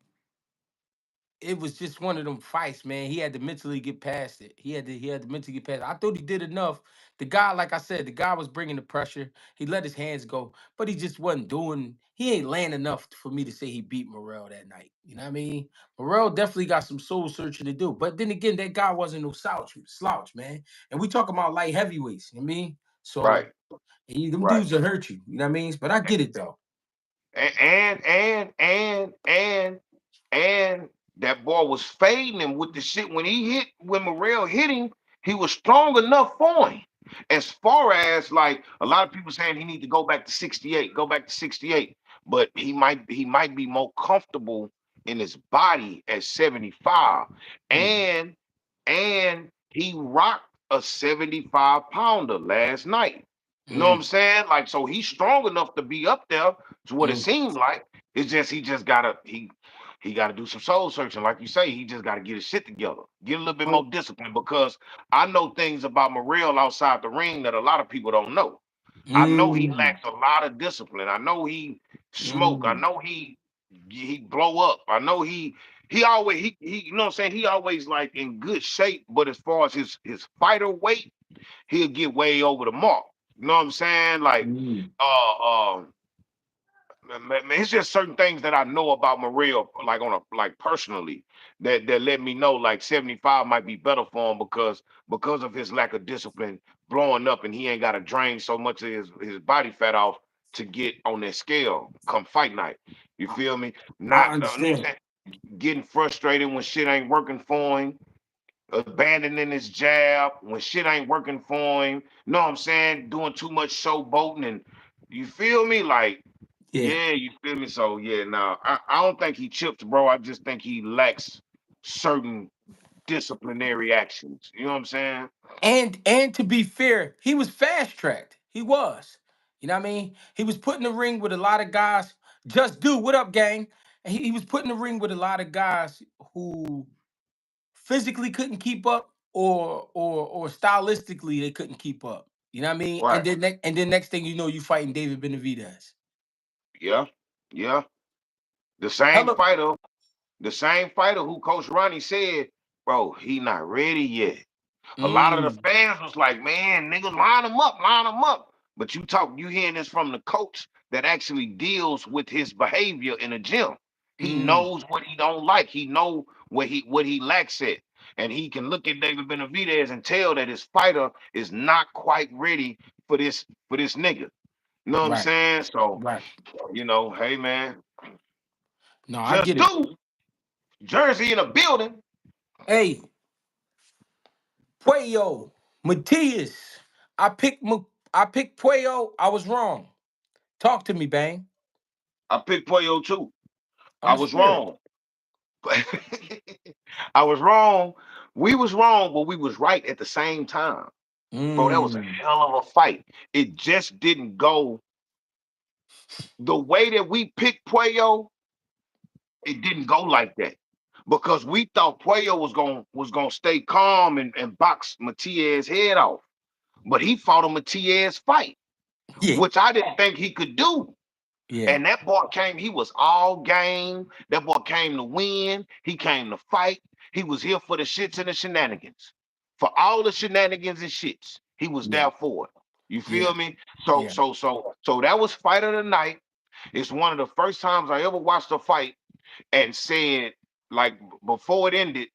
it was just one of them fights, man. He had to mentally get past it. He had to mentally get past it. I thought he did enough. The guy, like I said, the guy was bringing the pressure. He let his hands go, but he just wasn't doing. He ain't land enough for me to say he beat Morel that night. You know what I mean? Morel definitely got some soul searching to do. But then again, that guy wasn't no slouch, man. And we talking about light heavyweights. You know what I mean? So right, them right. dudes will hurt you. You know what I mean? But I get it though. And that boy was fading him with the shit when Morel hit him, he was strong enough for him. As far as like a lot of people saying he need to go back to 68, go back to 68, but he might be more comfortable in his body at 75. Mm, And and he rocked a 75 pounder last night. You know what I'm mm, saying? Like, so he's strong enough to be up there to what it mm, seemed like. It's just he gotta do some soul searching. Like you say, he just gotta get his shit together. Get a little bit more discipline because I know things about Morel outside the ring that a lot of people don't know. I know he mm, lacks a lot of discipline. I know he smoke. I mm, know he blow up. I know he always he you know what I'm saying, he always like in good shape, but as far as his fighter weight, he'll get way over the mark. You know what I'm saying? Like Mm. uh um man, it's just certain things that I know about Morel, like on a like personally, that let me know like 75 might be better for him because of his lack of discipline blowing up, and he ain't got to drain so much of his body fat off to get on that scale come fight night. You I, feel me? I Not you know what I'm understand. saying? Getting frustrated when shit ain't working for him, abandoning his jab when shit ain't working for him. Know what I'm saying? Doing too much showboating and you feel me? Like, Yeah. yeah, you feel me? So yeah, now I don't think he chips, bro. I just think he lacks certain disciplinary actions. You know what I'm saying? And to be fair, he was fast tracked. He was. You know what I mean? He was put in the ring with a lot of guys. Just do what up, gang? And he was put in the ring with a lot of guys who physically couldn't keep up or stylistically they couldn't keep up. You know what I mean? Right. And then next thing you know, you fighting David Benavidez. Yeah. Yeah. The same Hello. fighter, the same fighter who Coach Ronnie said, bro, he not ready yet. A lot of the Mm, fans was like, man, nigga, line him up, line him up. But you hearing this from the coach that actually deals with his behavior in the gym. He mm, knows what he don't like. He know what he lacks at. And he can look at David Benavidez and tell that his fighter is not quite ready for this nigga. You know what I'm right, saying? So, right. hey man, No, I just get it. do Jersey in a building. Hey, Puello, Matias. I picked Puello. I was wrong. Talk to me, Bang. I picked Puyo too. I'm I a was spirit. wrong. I was wrong. We was wrong, but we was right at the same time. Bro, that was a Mm. hell of a fight. It just didn't go the way that we picked Puello. It didn't go like that because we thought Puello was gonna stay calm and box Matias' head off, but he fought a Matias fight, Yeah, which I didn't think he could do. yeah, And that boy came, he was all game. That boy came to win. He came to fight. He was here for the shits and the shenanigans. For all the shenanigans and shits. He was yeah, there for it. You yeah, feel me? So, yeah. so, so, so that was fight of the night. It's one of the first times I ever watched a fight and said, like, before it ended,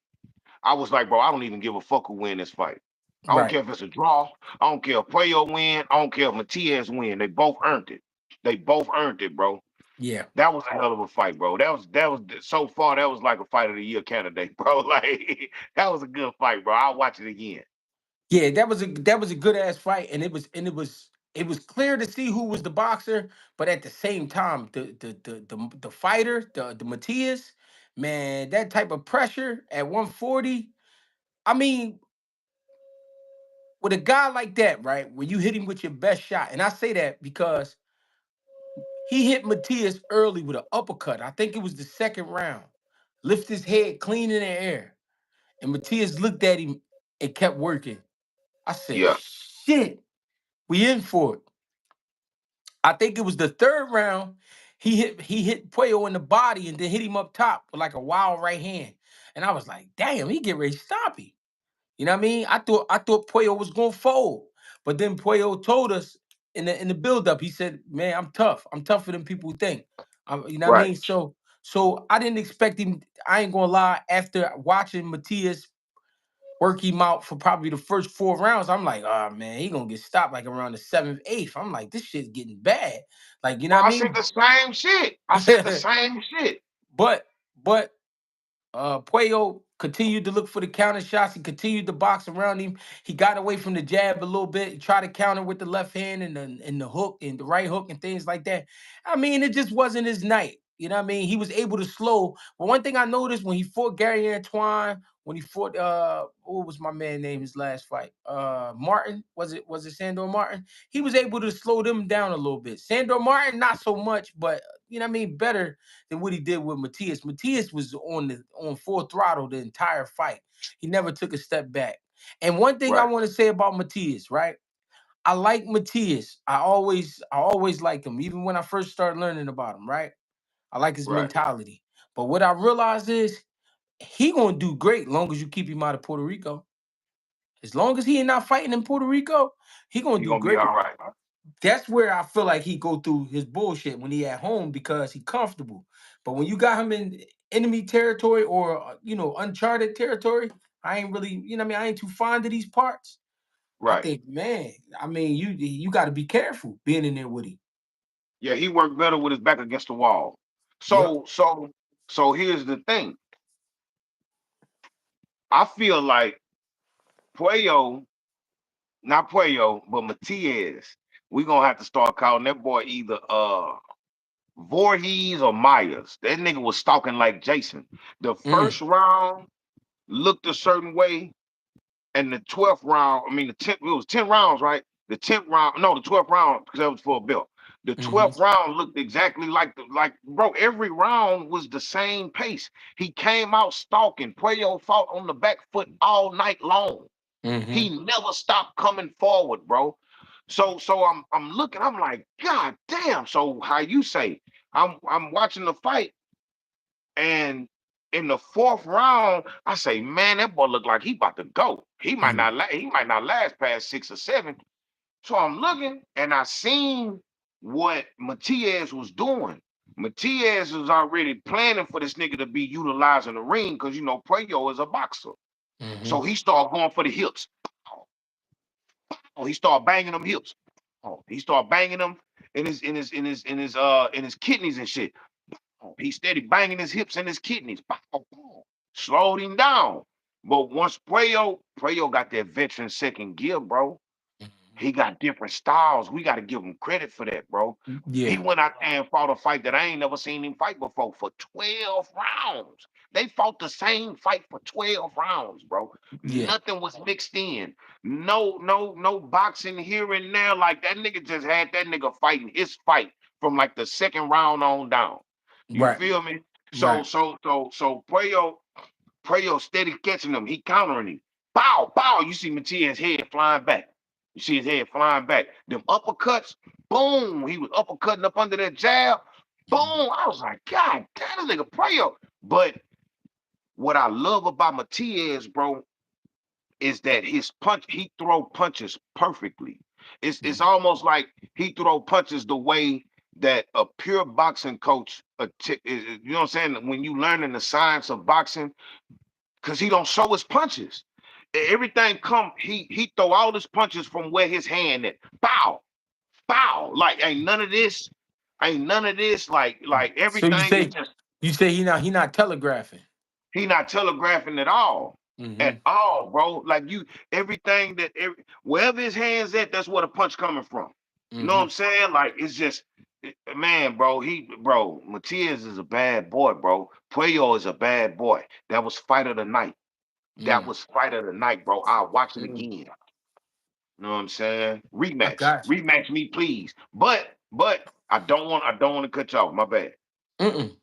I was like, bro, I don't even give a fuck who win this fight. I don't Right. care if it's a draw. I don't care if Puello win. I don't care if Matias win. They both earned it. They both earned it, bro. Yeah. That was a hell of a fight, bro. That was so far. That was like a fight of the year candidate, bro. Like that was a good fight, bro. I'll watch it again. Yeah, that was a good ass fight, and it was clear to see who was the boxer, but at the same time, the fighter, the Matias, man, that type of pressure at 140. I mean, with a guy like that, right, when you hit him with your best shot, and I say that because he hit Matias early with an uppercut. I think it was the second round. Lift his head clean in the air, and Matias looked at him and kept working. I said, Yeah, shit, we in for it. I think it was the third round. He hit Puello in the body and then hit him up top with like a wild right hand. And I was like, damn, he get ready to stop him. You know what I mean? I thought Puello was gonna fold. But then Puello told us in the build-up, he said, man, I'm tough. I'm tougher than people think. You know what I right. mean? So I didn't expect him. I ain't gonna lie, after watching Matias work him out for probably the first 4 rounds, I'm like, oh man, he gonna get stopped like around the seventh, eighth. I'm like, this shit's getting bad. Like, you know Bro, what I I said mean? the same shit. I said the same shit. but but Puello continued to look for the counter shots. He continued to box around him. He got away from the jab a little bit. He tried to counter with the left hand and the hook and the right hook and things like that. I mean, it just wasn't his night. You know what I mean? He was able to slow. But one thing I noticed when he fought Gary Antoine, when he fought what was my man name his last fight? Martin. Was it Sandor Martin? He was able to slow them down a little bit. Sandor Martin, not so much, but you know what I mean, better than what he did with Matias. Matias was on full throttle the entire fight. He never took a step back. And one thing I Right, want to say about Matias, right? I like Matias. I always liked him, even when I first started learning about him, right? I like his right. mentality. But what I realized is he gonna do great long as you keep him out of Puerto Rico. As long as he ain't not fighting in Puerto Rico, he gonna He do gonna be great. all right. That's where I feel like he go through his bullshit when he at home because he comfortable. But when you got him in enemy territory or uncharted territory, I ain't really, I mean, I ain't too fond of these parts. I Right. think, man, I mean, you got to be careful being in there with him. Yeah, he worked better with his back against the wall. Yep. So here's the thing. I feel like Puello, not Puello, but Matias, we gonna have to start calling that boy either Voorhees or Myers. That nigga was stalking like Jason. The Mm, first round looked a certain way, and the 12th round, I mean the 10th, it was 10 rounds, right? The 10th round, no, the 12th round, because that was for a belt. The mm-hmm, 12th round looked exactly like bro, every round was the same pace. He came out stalking. Puello fought on the back foot all night long. mm-hmm, He never stopped coming forward, bro. So I'm looking, I'm like, God damn. So how you say, I'm watching the fight, and in the fourth round, I say, man, that boy look like he about to go. mm-hmm, He might not last past 6 or 7. So I'm looking, and I seen what Matias was doing. Matias was already planning for this nigga to be utilizing the ring because Puello is a boxer. mm-hmm, So he started going for the hips. Oh, he started banging them hips. Oh, he started banging them in his kidneys and shit. Oh, he steady banging his hips and his kidneys. Pow, pow. Slowed him down. But once Puello got that veteran second gear, bro. He got different styles. We got to give him credit for that, bro. He yeah, went out there and fought a fight that I ain't never seen him fight before for 12 rounds. They fought the same fight for 12 rounds, bro. yeah, Nothing was mixed in. No boxing here and there. Like that nigga just had that nigga fighting his fight from like the second round on down. You right, feel me? So right, so so so Puello steady catching him. He countering him. Bow, bow. You see Matias' head flying back. You see his head flying back. Them uppercuts, boom. He was uppercutting up under that jab. Boom. I was like, God damn, this nigga Puello. But what I love about Matias, bro, is that his punch, he throw punches perfectly. It's mhm, almost like he throw punches the way that a pure boxing coach, you know what I'm saying? When you learning the science of boxing, because he don't show his punches. Everything come, he throw all his punches from where his hand at. Bow, bow. Like ain't none of this. mhm. Like So you everything is say just he not telegraphing. he not telegraphing at all. Mm-hmm, At all, bro. Like everything wherever his hands at, that's where the punch coming from. You know what mm-hmm, I'm saying? Like it's just man, bro. Matias is a bad boy, bro. Puello is a bad boy. That was fight of the night. That mm. was fight of the night, bro. I'll watch it Mm. again. You know what I'm saying? I got Rematch me, please. But I don't want to cut you off. My bad. you. Mm-mm.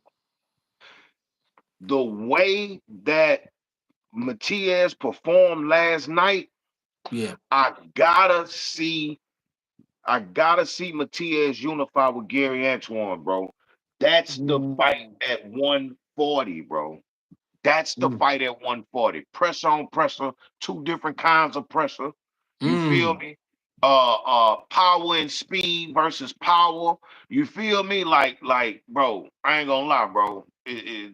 The way that Matias performed last night, Yeah. I gotta see. I gotta see Matias unify with Gary Antoine, bro. That's the fight Mm, at 140, bro. That's the mm, fight at 140. Pressure on pressure, two different kinds of pressure. You feel mm. me? Power and speed versus power. You feel me? Bro, I ain't gonna lie, bro.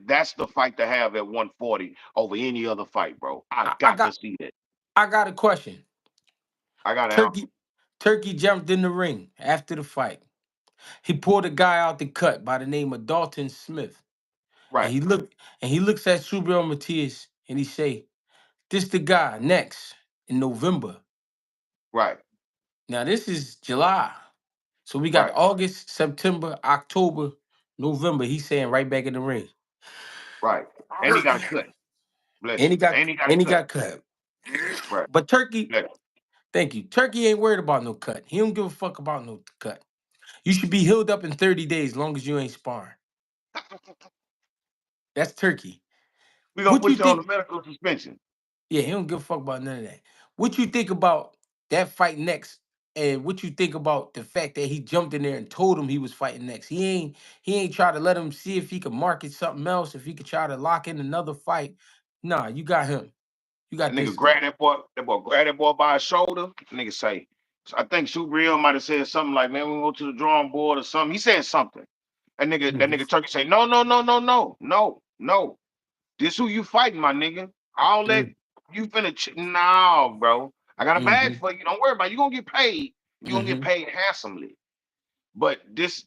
That's the fight to have at 140 over any other fight, bro. I I got to got see that. I got a question. I got to answer. Turkey Turkey jumped in the ring after the fight. He pulled a guy out the cut by the name of Dalton Smith. And Right, he looks at Subriel Matias and he say, "This the guy next in November." right, Now this is July. So we got right, August, September, October, November. He's saying right back in the ring. right. And he got a cut. Bless And you. he got And he got a and he cut. got cut. Right. But Turkey, Bless thank you. Turkey ain't worried about no cut. He don't give a fuck about no cut. You should be healed up in 30 days long as you ain't sparring. you. That's Turkey. We're gonna What you put you on think? the medical suspension. Yeah, he don't give a fuck about none of that. What you think about that fight next? And what you think about the fact that he jumped in there and told him he was fighting next? He ain't try to let him see if he could market something else, if he could try to lock in another fight. Nah, you got him. You That got nigga this guy. grab that boy grab that boy by his shoulder. Nigga say, I think Subriel might have said something like, man, we go to the drawing board or something. He said something. That Mhm. nigga Turkey say, no, no, no, no, no, no, no. This who you fighting, my nigga. I'll let Mm. you no, bro. I got a bag Mhm. for you. Don't worry about it. You gonna get paid. You gonna get Mhm. paid handsomely. But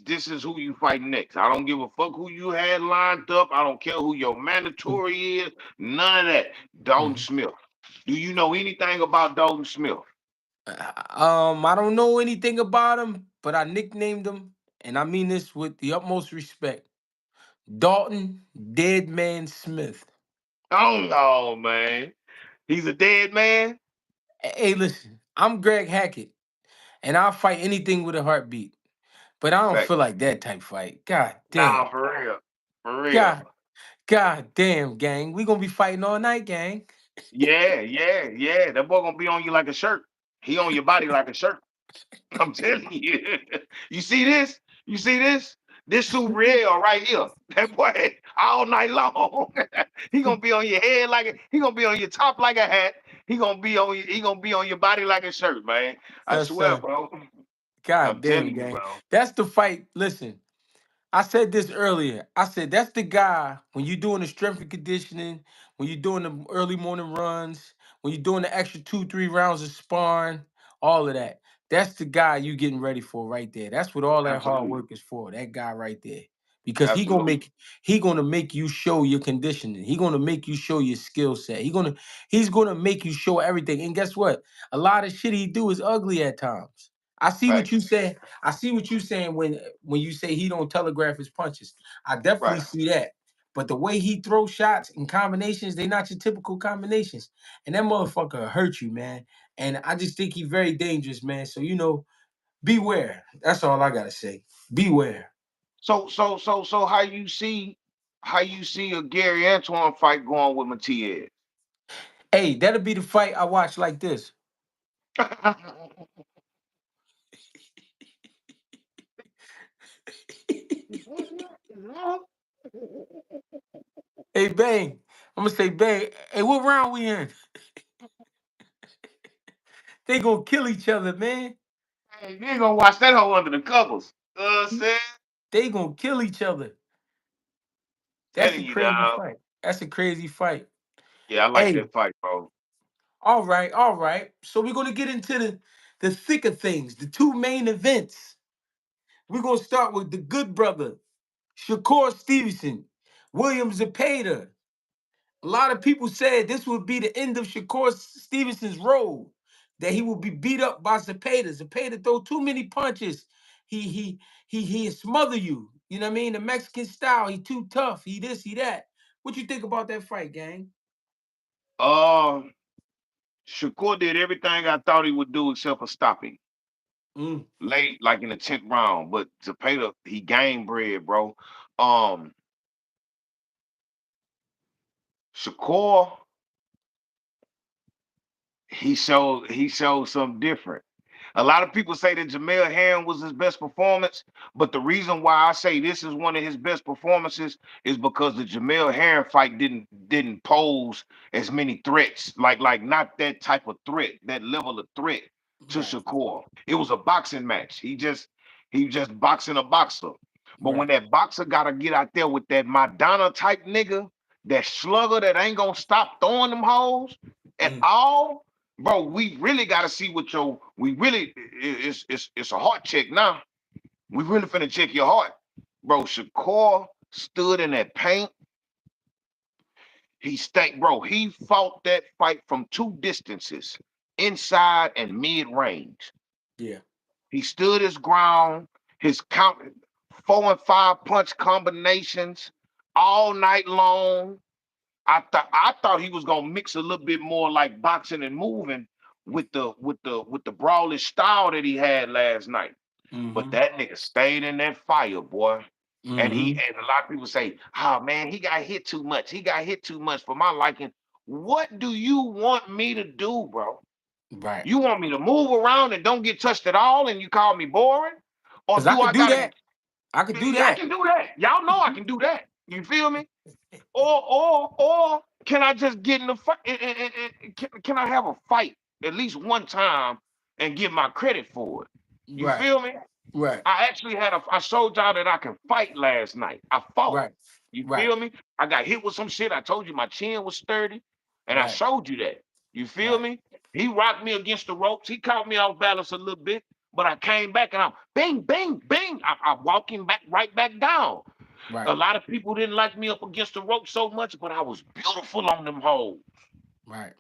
this is who you fight next. I don't give a fuck who you had lined up. I don't care who your mandatory is. None of that. Dalton Mhm. Smith. Do you know anything about Dalton Smith? I don't know anything about him, but I nicknamed him, and I mean this with the utmost respect. Dalton Dead Man Smith. Oh no, man. He's a dead man. Hey, listen, I'm Greg Hackett, and I'll fight anything with a heartbeat. But I don't Fact. feel like that type fight. God damn. Nah, for real. For real. God, God damn, gang. We gonna be fighting all night, gang. Yeah, yeah, yeah. That boy gonna be on you like a shirt. He on your body like a shirt. I'm telling you. You see this? You see this? This Subriel right here. That boy all night long. He gonna be on your head he gonna be on your top like a hat. He gonna be on your body like a shirt, man. I Yes, swear, sir. bro. God I'm telling damn, you, gang. bro. That's the fight. Listen, I said this earlier. I said that's the guy when you're doing the strength and conditioning, when you're doing the early morning runs, when you're doing the extra 2, 3 rounds of sparring, all of that. That's the guy you getting ready for right there. That's what all that hard Absolutely. work is for. That guy right there. Because Absolutely. he gonna make you show your conditioning. He gonna make you show your skill set. He's gonna make you show everything. And guess what? A lot of shit he do is ugly at times. I see what you Facts. say. I see what you're saying when you say he don't telegraph his punches. I definitely Right. see that. But the way he throws shots and combinations, they not your typical combinations. And that motherfucker hurt you, man. And I just think he's very dangerous, man. So beware. That's all I gotta say. Beware. So how you see a Gary Antoine fight going with Matias? Hey, that'll be the fight I watch like this. Hey, bang. I'm gonna say bang. Hey, what round we in? They gonna kill each other, man. Hey, you ain't gonna watch that hoe under the covers. You know what I'm saying? They gonna kill each other. That's a Telling you, crazy dog. fight. That's a crazy fight. Yeah, I like Hey, that fight, bro. all right, all right. So we're gonna get into the thick of things, the two main events. We're gonna start with the good brother, Shakur Stevenson, William Zepeda. A lot of people said this would be the end of Shakur Stevenson's road, that he would be beat up by Zepeda. Zepeda throw too many punches. He smother you. You know what I mean? The Mexican style. He too tough. He this, he that. What you think about that fight, gang? Uh, Shakur did everything I thought he would do except for stopping Mm, late, like in the 10th round. But Zepeda, he game bred, bro. Um, Shakur, he showed something different. A lot of people say that Jamel Herring was his best performance, but the reason why I say this is one of his best performances is because the Jamel Herring fight didn't pose as many threats, like not that type of threat, that level of threat to right, Shakur. It was a boxing match. He just boxing a boxer. But when right. that boxer gotta get out there with that Madonna type nigga, that slugger that ain't gonna stop throwing them hoes at Mm, all, bro, we really got to see what your we really it's a heart check now. We really finna check your heart, bro. Shakur stood in that paint. He stayed, bro. He fought that fight from two distances, inside and mid range. yeah. He stood his ground. His count 4 and 5 punch combinations all night long. I thought he was gonna mix a little bit more like boxing and moving with the brawlish style that he had last night. But Mm-hmm. that nigga stayed in that fire, boy. And he Mm-hmm. and a lot of people say, "Oh man, he got hit too much. He got hit too much for my liking." What do you want me to do, bro? Right. You want me to move around and don't get touched at all, and you call me boring, or Cause I do could I do gotta? that. I could do Yeah, I that. can do that. Y'all know I can do that. You feel me? Or Can I just get in the fight? Can I have a fight at least one time and get my credit for it? You Right, feel me? right, I actually I showed y'all that I can fight last night. I fought. right, You right, feel me? I got hit with some shit. I told you my chin was sturdy, and I right, showed you that. You feel right, me? He rocked me against the ropes. He caught me off balance a little bit, but I came back and I'm bang, bang, bang. I walked him back right back down. A right, lot of people didn't like me up against the rope so much, but I was beautiful on them holes. right.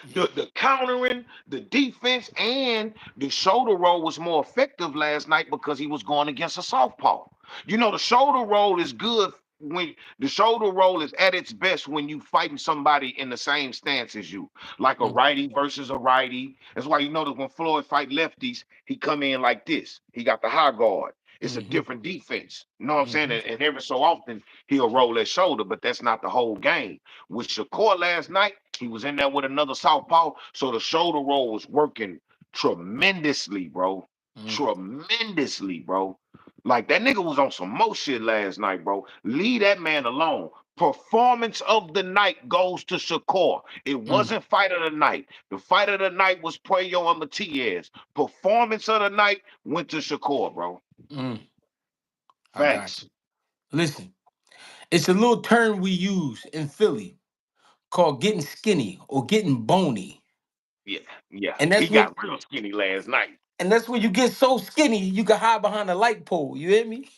Yeah. The countering, the defense, and the shoulder roll was more effective last night because he was going against a southpaw. You know, the shoulder roll is good when the shoulder roll is at its best when you fighting somebody in the same stance as you, like a Mm, righty versus a righty. That's why you notice when Floyd fight lefties, he come in like this. He got the high guard. It's a mm-hmm, different defense. You know what I'm saying? mm-hmm, And every so often he'll roll that shoulder, but that's not the whole game. With Shakur last night, he was in there with another southpaw, so the shoulder roll was working tremendously, bro. mm, Tremendously, bro. Like that nigga was on some more shit last night, bro. Leave that man alone. Performance of the night goes to Shakur. It mm, wasn't fight of the night. The fight of the night was Puello and Matias. Performance of the night went to Shakur, bro. mm. I got Facts. you. Listen, it's a little term we use in Philly called getting skinny or getting bony. Yeah, yeah. And He that's when got real skinny last night. you get so skinny you can hide behind a light pole. You hear me?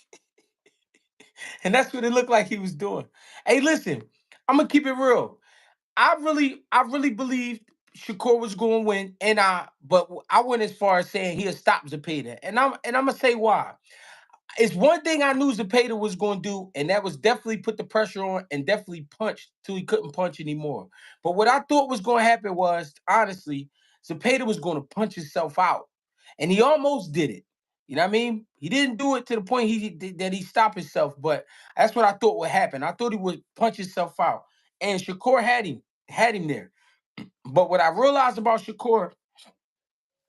And that's what it looked like he was doing. Hey, listen, I'm gonna keep it real. I really believed Shakur was going to win, but I went as far as saying he'll stop Zepeda, and I'm gonna say why. It's one thing I knew Zepeda was going to do, and that was definitely put the pressure on and definitely punch till he couldn't punch anymore. But what I thought was going to happen was, honestly, Zepeda was going to punch himself out, and he almost did it. You know what I mean? He didn't do it to the point that he stopped himself, but that's what I thought would happen. I thought he would punch himself out, and Shakur had him there. But what I realized about Shakur,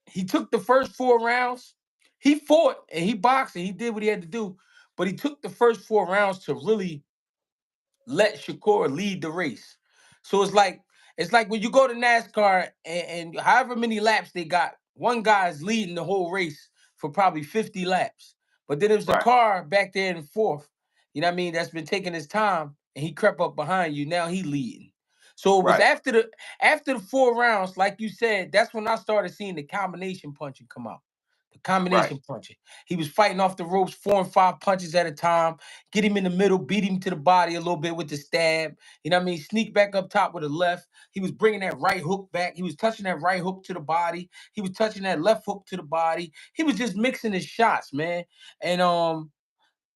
he took the first 4 rounds. He fought and he boxed and he did what he had to do. But he took the first 4 rounds to really let Shakur lead the race. So it's like when you go to NASCAR and however many laps they got, one guy is leading the whole race for probably 50 laps. But then there's the Right, car back there in fourth, you know what I mean, that's been taking his time and he crept up behind you. Now he leading. So it was right, after the 4 rounds, like you said, that's when I started seeing the combination punching come out. The right, combination punching. He was fighting off the ropes, 4 and 5 punches at a time, get him in the middle, beat him to the body a little bit with the stab. You know what I mean? Sneak back up top with a left. He was bringing that right hook back. He was touching that right hook to the body. He was touching that left hook to the body. He was just mixing his shots, man. And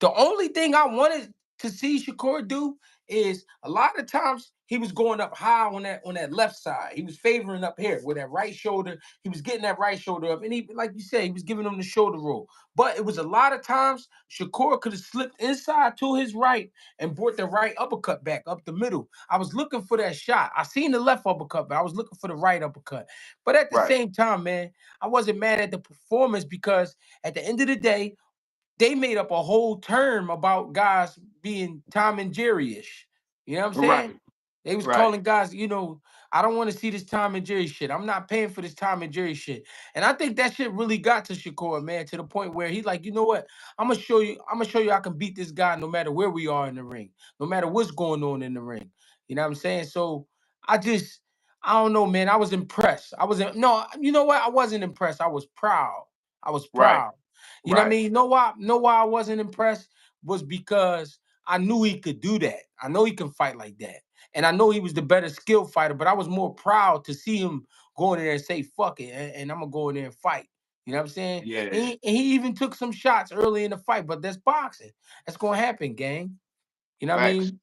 the only thing I wanted to see Shakur do is a lot of times he was going up high on that left side. He was favoring up here with that right shoulder. He was getting that right shoulder up, and he, like you said, he was giving him the shoulder roll. But it was a lot of times Shakur could have slipped inside to his right and brought the right uppercut back up the middle. I was looking for that shot. I seen the left uppercut, but I was looking for the right uppercut. But at the right, same time, man, I wasn't mad at the performance because at the end of the day, they made up a whole term about guys being Tom and Jerry-ish. You know what I'm saying? right, They was right. calling guys, I don't want to see this Tom and Jerry shit. I'm not paying for this Tom and Jerry shit. And I think that shit really got to Shakur, man, to the point where he's like, you know what? I'm gonna show you I can beat this guy no matter where we are in the ring, no matter what's going on in the ring. You know what I'm saying? So I just I don't know, man. I was impressed. I wasn't no, you know what? I wasn't impressed. I was proud. I was Right, proud. You know what I right, mean? Know why I wasn't impressed was because I knew he could do that. I know he can fight like that. And I know he was the better skill fighter, but I was more proud to see him go in there and say, fuck it, and I'm gonna go in there and fight. You know what I'm saying? yeah, And he even took some shots early in the fight, but that's boxing. That's gonna happen, gang. You know what I facts, mean?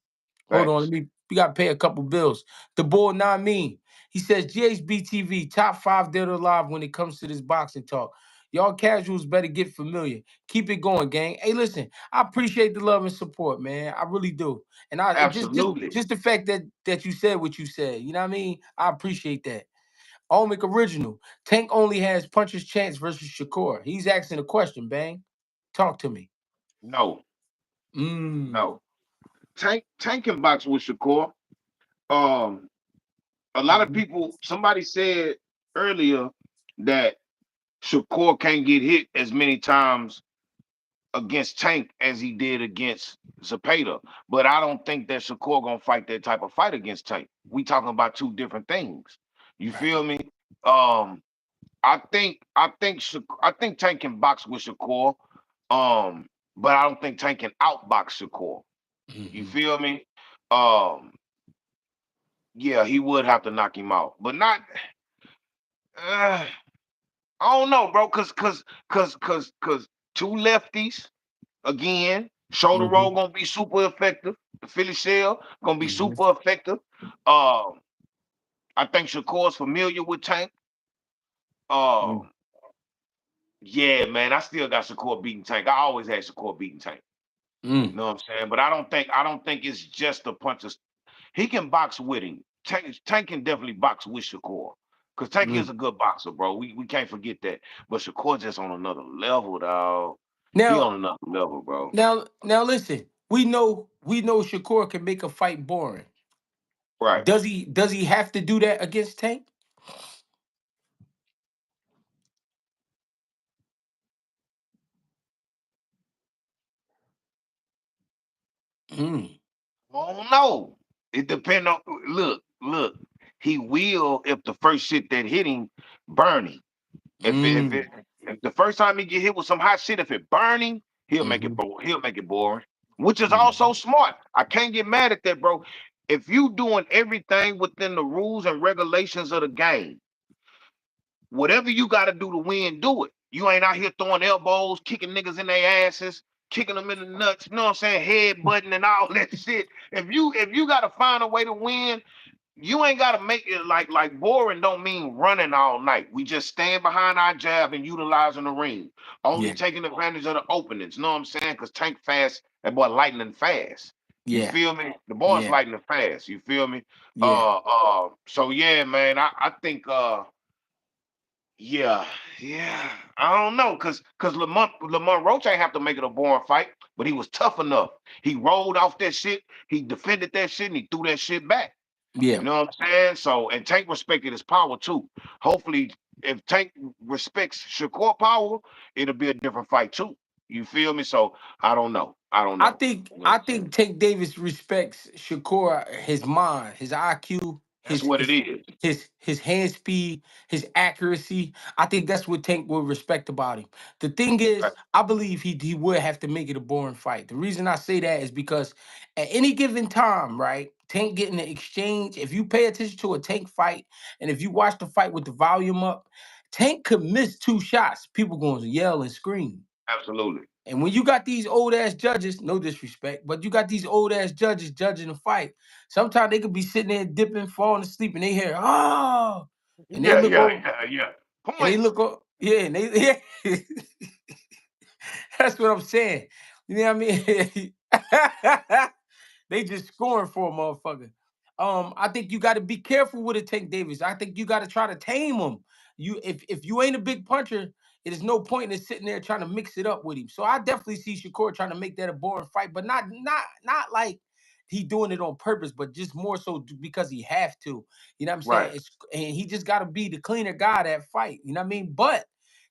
Hold on, facts. we gotta pay a couple bills. The boy not mean. He says GHBTV top 5 dead or alive when it comes to this boxing talk. Y'all casuals better get familiar. Keep it going, gang. Hey, listen, I appreciate the love and support, man. I really do. And Absolutely. just the fact that you said what you said, you know what I mean? I appreciate that. Omic original. Tank only has puncher's chance versus Shakur. He's asking a question, bang. Talk to me. No, Mm. no. Tank can box with Shakur. Um, a lot of Mhm. people. Somebody said earlier that Shakur can't get hit as many times against Tank as he did against Zepeda. But I don't think that Shakur gonna fight that type of fight against Tank. We talking about two different things. You Right. feel me? Um, I think Tank can box with Shakur. Um, but I don't think Tank can outbox Shakur. You Hmm. feel me? Um, yeah, he would have to knock him out, but not. Uh, I don't know, bro, cause two lefties again. Shoulder Hmm. roll gonna be super effective. The Philly shell gonna be Hmm. super effective. Um, I think Shakur's familiar with Tank. Mm. Um, yeah, man, I still got Shakur beating Tank. I always had Shakur beating Tank. You Mm. know what I'm saying? But I don't think it's just the punches. He can box with him. Tank can definitely box with Shakur. Cause Tank is Mm. a good boxer, bro. We can't forget that. But Shakur just on another level, dog. He Now, on another level, bro. now, listen. We know Shakur can make a fight boring. Right. Does he have to do that against Tank? Mm. I don't know. It depends on look. He will if the first shit that hit him burn him. If it, if it Mm. if the first time he get hit with some hot shit, if it burn him, Hmm. he'll make it boring. Which is also Hmm. smart. I can't get mad at that, bro. If you doing everything within the rules and regulations of the game, whatever you got to do to win, do it. You ain't out here throwing elbows, kicking niggas in their asses, kicking them in the nuts. You know what I'm saying? Head butting and all that shit. If you got to find a way to win, you ain't gotta make it like boring don't mean running all night. We just stand behind our jab and utilizing the ring. Only Yeah. taking advantage of the openings. You know what I'm saying? Cause Tank fast, that boy lightning fast. You Yeah. feel me? The boy's Yeah. lightning fast. You feel me? Yeah. So yeah, man, I think yeah, yeah. I don't know, cause Lamont Roach ain't have to make it a boring fight, but he was tough enough. He rolled off that shit, he defended that shit, and he threw that shit back. Yeah. You know what I'm saying? So, and Tank respected his power too. Hopefully, if Tank respects Shakur power, it'll be a different fight too. You feel me? So, I don't know. I don't I know. think You know what I I'm saying? think Tank Davis respects Shakur, his mind, his IQ, That's his what it his is. his hand speed, his accuracy. I think that's what Tank would respect about him. The thing Right. is, I believe he would have to make it a boring fight. The reason I say that is because at any given time, right, Tank getting the exchange. If you pay attention to a Tank fight, and if you watch the fight with the volume up, Tank could miss two shots. People going to yell and scream. Absolutely. And when you got these old ass judges, no disrespect, but you got these old ass judges judging the fight. Sometimes they could be sitting there dipping, falling asleep, and they hear, oh, and they Yeah, look yeah, over, yeah, yeah. and they Points. look up, yeah, and they yeah. That's what I'm saying. You know what I mean? They just scoring for a motherfucker. I think you got to be careful with it, Tank Davis. I think you got to try to tame him. If you ain't a big puncher, it is no point in sitting there trying to mix it up with him. So I definitely see Shakur trying to make that a boring fight, but not like he doing it on purpose, but just more so because he have to. You know what I'm saying? Right. And he just got to be the cleaner guy that fight. You know what I mean? But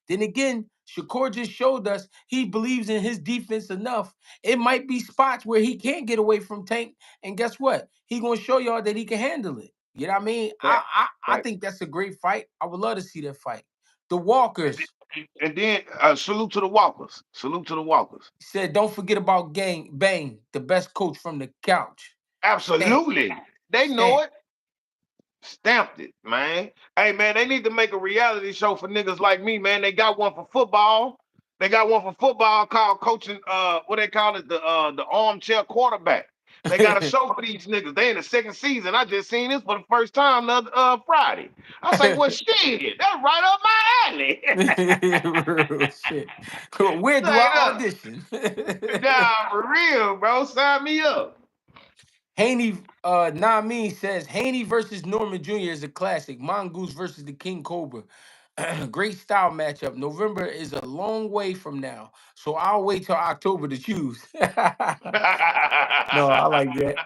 then again, Shakur just showed us he believes in his defense enough. It might be spots where he can't get away from Tank, and guess what? He gonna show y'all that he can handle it. You know what I mean? I Fact. I, I Fact. think that's a great fight. I would love to see that fight. The And Walkers then salute to the Walkers. Salute to the Walkers. said, "Don't forget about Gang Bang, the best coach from the couch." Stamp, Absolutely. They know stamp. it. Stamped it, man. Hey, man, they need to make a reality show for niggas like me, man. They got one for football. They got one for football called coaching. What they call it, the armchair quarterback. They got a show for these niggas. They in the second season. I just seen this for the first time the other Friday. I say, well, shit, that's right up my alley. Real shit. Where do Straight I up. audition? Nah, for real, bro. Sign me up. Haney Namin says Haney versus Norman Jr. is a classic. Mongoose versus the King Cobra. Great style matchup. November is a long way from now, so I'll wait till October to choose. No, I like that.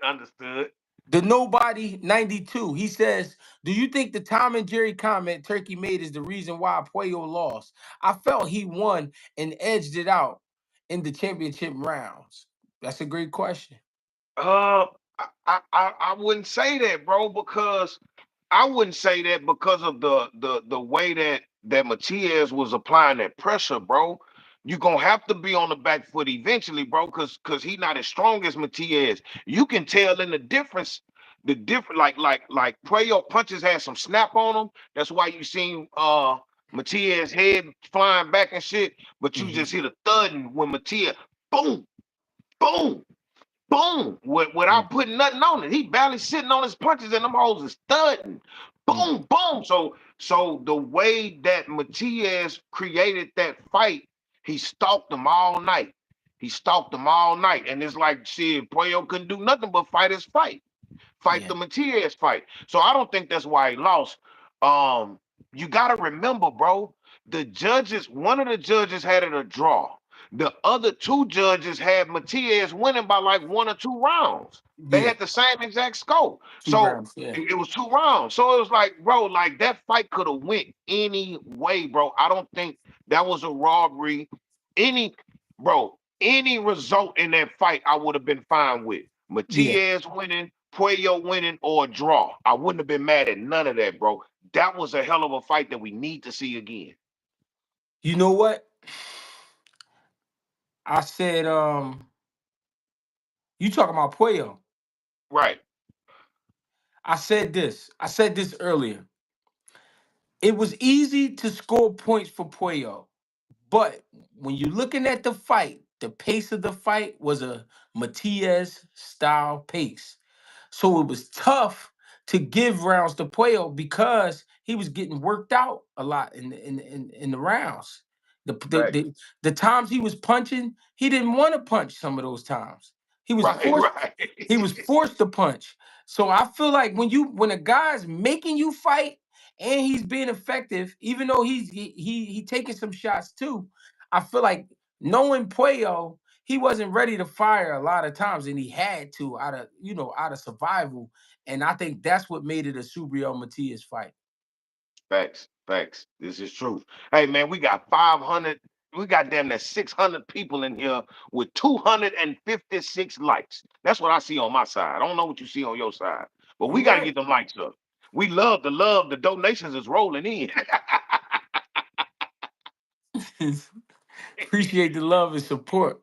Understood. Understood. The Nobody 92. He says, "Do you think the Tom and Jerry comment Turkey made is the reason why Puello lost? I felt he won and edged it out in the championship rounds." That's a great question. Uh, I wouldn't say that, bro, because I wouldn't say that because of the way that Matias was applying that pressure, bro. You're gonna have to be on the back foot eventually, bro, because he not as strong as Matias. You can tell in the different like Puello punches had some snap on them. That's why you seen Matias head flying back and shit, but you Hmm. just hear the thudding when Matias boom, boom, boom, without putting nothing on it. He barely sitting on his punches, and them hoes is thudding. Boom, boom. So the way that Matias created that fight, he stalked them all night. He stalked them all night, and it's like shit. Puello couldn't do nothing but fight his fight Yeah, the Matias fight. So I don't think that's why he lost. Um, you gotta remember, bro, the judges, one of the judges had it a draw. The other two judges had Matias winning by like 1 or 2 rounds. They yeah, had the same exact score. two So rounds. Yeah, it was 2 rounds. So it was like, bro, like that fight could have went any way, bro. I don't think that was a robbery. Any, bro, any result in that fight, I would have been fine with. yeah. Matias winning, Puello winning, or a draw. I wouldn't have been mad at none of that, bro. That was a hell of a fight that we need to see again. You know what? I said, you talking about Puello? Right, I said this. I said this earlier. It was easy to score points for Puello. But when you're looking at the fight, the pace of the fight was a Matias style pace. So it was tough to give rounds to Puello because he was getting worked out a lot in the rounds. The, the right, the the times he was punching, he didn't want to punch some of those times. He was right, forced right. he was forced to punch. So I feel like when a guy's making you fight and he's being effective, even though he taking some shots too, I feel like knowing Puello, he wasn't ready to fire a lot of times, and he had to out of survival. And I think that's what made it a Subriel Matias fight. Facts, facts. This is true. Hey man, we got 500, we got damn near 600 people in here with 256 likes. That's what I see on my side. I don't know what you see on your side, but we All got to right. get them likes up. We love the love. The donations is rolling in. Appreciate the love and support.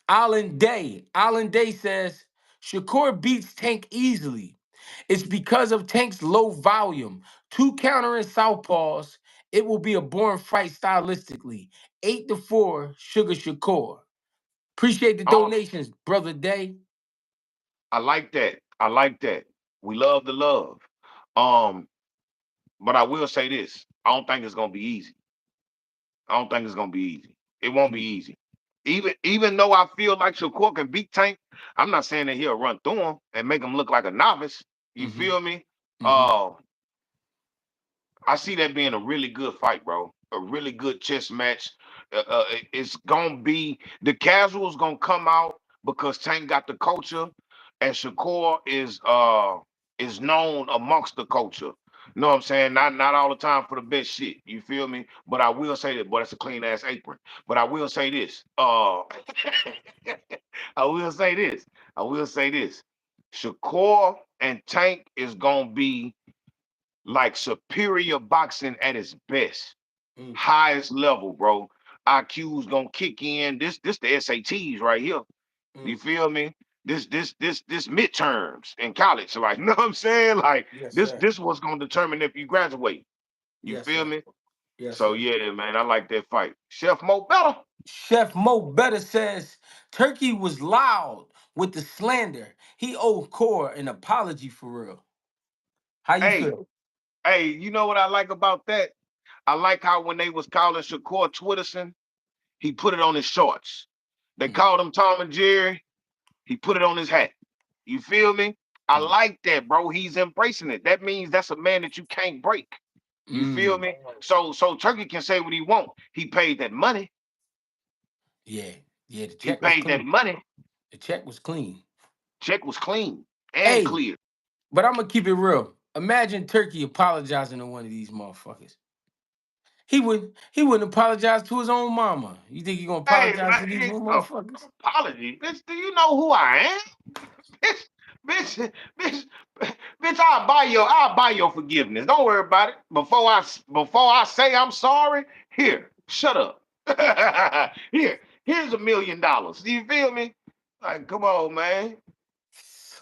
Alan Day. Alan Day says Shakur beats Tank easily. It's because of Tank's low volume. Two countering southpaws. It will be a boring fight stylistically. 8-4, Sugar Shakur. Appreciate the Oh, donations, brother Day. I like that. I like that. We love the love. Um, but I will say this: I don't think it's gonna be easy. I don't think it's gonna be easy. It won't be easy. Even though I feel like Shakur can beat Tank, I'm not saying that he'll run through him and make him look like a novice. You Mm-hmm. feel me? Mm-hmm. Uh, I see that being a really good fight, bro. A really good chess match. It's gonna be the casuals gonna come out because Tank got the culture, and Shakur is known amongst the culture. You know what I'm saying? Not all the time for the best shit. You feel me? But I will say that, boy, that's a clean ass apron. But I will say this. I will say this. I will say this. Shakur and Tank is gonna be like superior boxing at its best, highest level, bro. IQ's gonna kick in. This the SATs right here. You Mm-hmm. feel me? This midterms in college. Like, you know what I'm saying? Like Yes, this sir. this what's gonna determine if you graduate. You Yes, feel sir. me? Yes, So sir. yeah, man, I like that fight. Chef Mo better. Chef Mo Better says Turkey was loud with the slander. He owed Core an apology for real. How you Hey, feel? hey, you know what I like about that? I like how when they was calling Shakur Twitterson, he put it on his shorts. They Mm, called him Tom and Jerry. He put it on his hat. You feel me? I mm, like that, bro. He's embracing it. That means that's a man that you can't break. You feel mm. me? So Turkey can say what he want. He paid that money. Yeah, yeah. The He check was paid that clean. money. The check was clean. Check was clean and Hey, clear. But I'm gonna keep it real. Imagine Turkey apologizing to one of these motherfuckers. He wouldn't apologize to his own mama. You think he gonna Hey, apologize to these man, motherfuckers? apology, bitch. Do you know who I am? Bitch, bitch, bitch, bitch. I'll buy your forgiveness. Don't worry about it. Before I say I'm sorry, here, shut up. Here's $1 million. Do you feel me? Like, come on, man.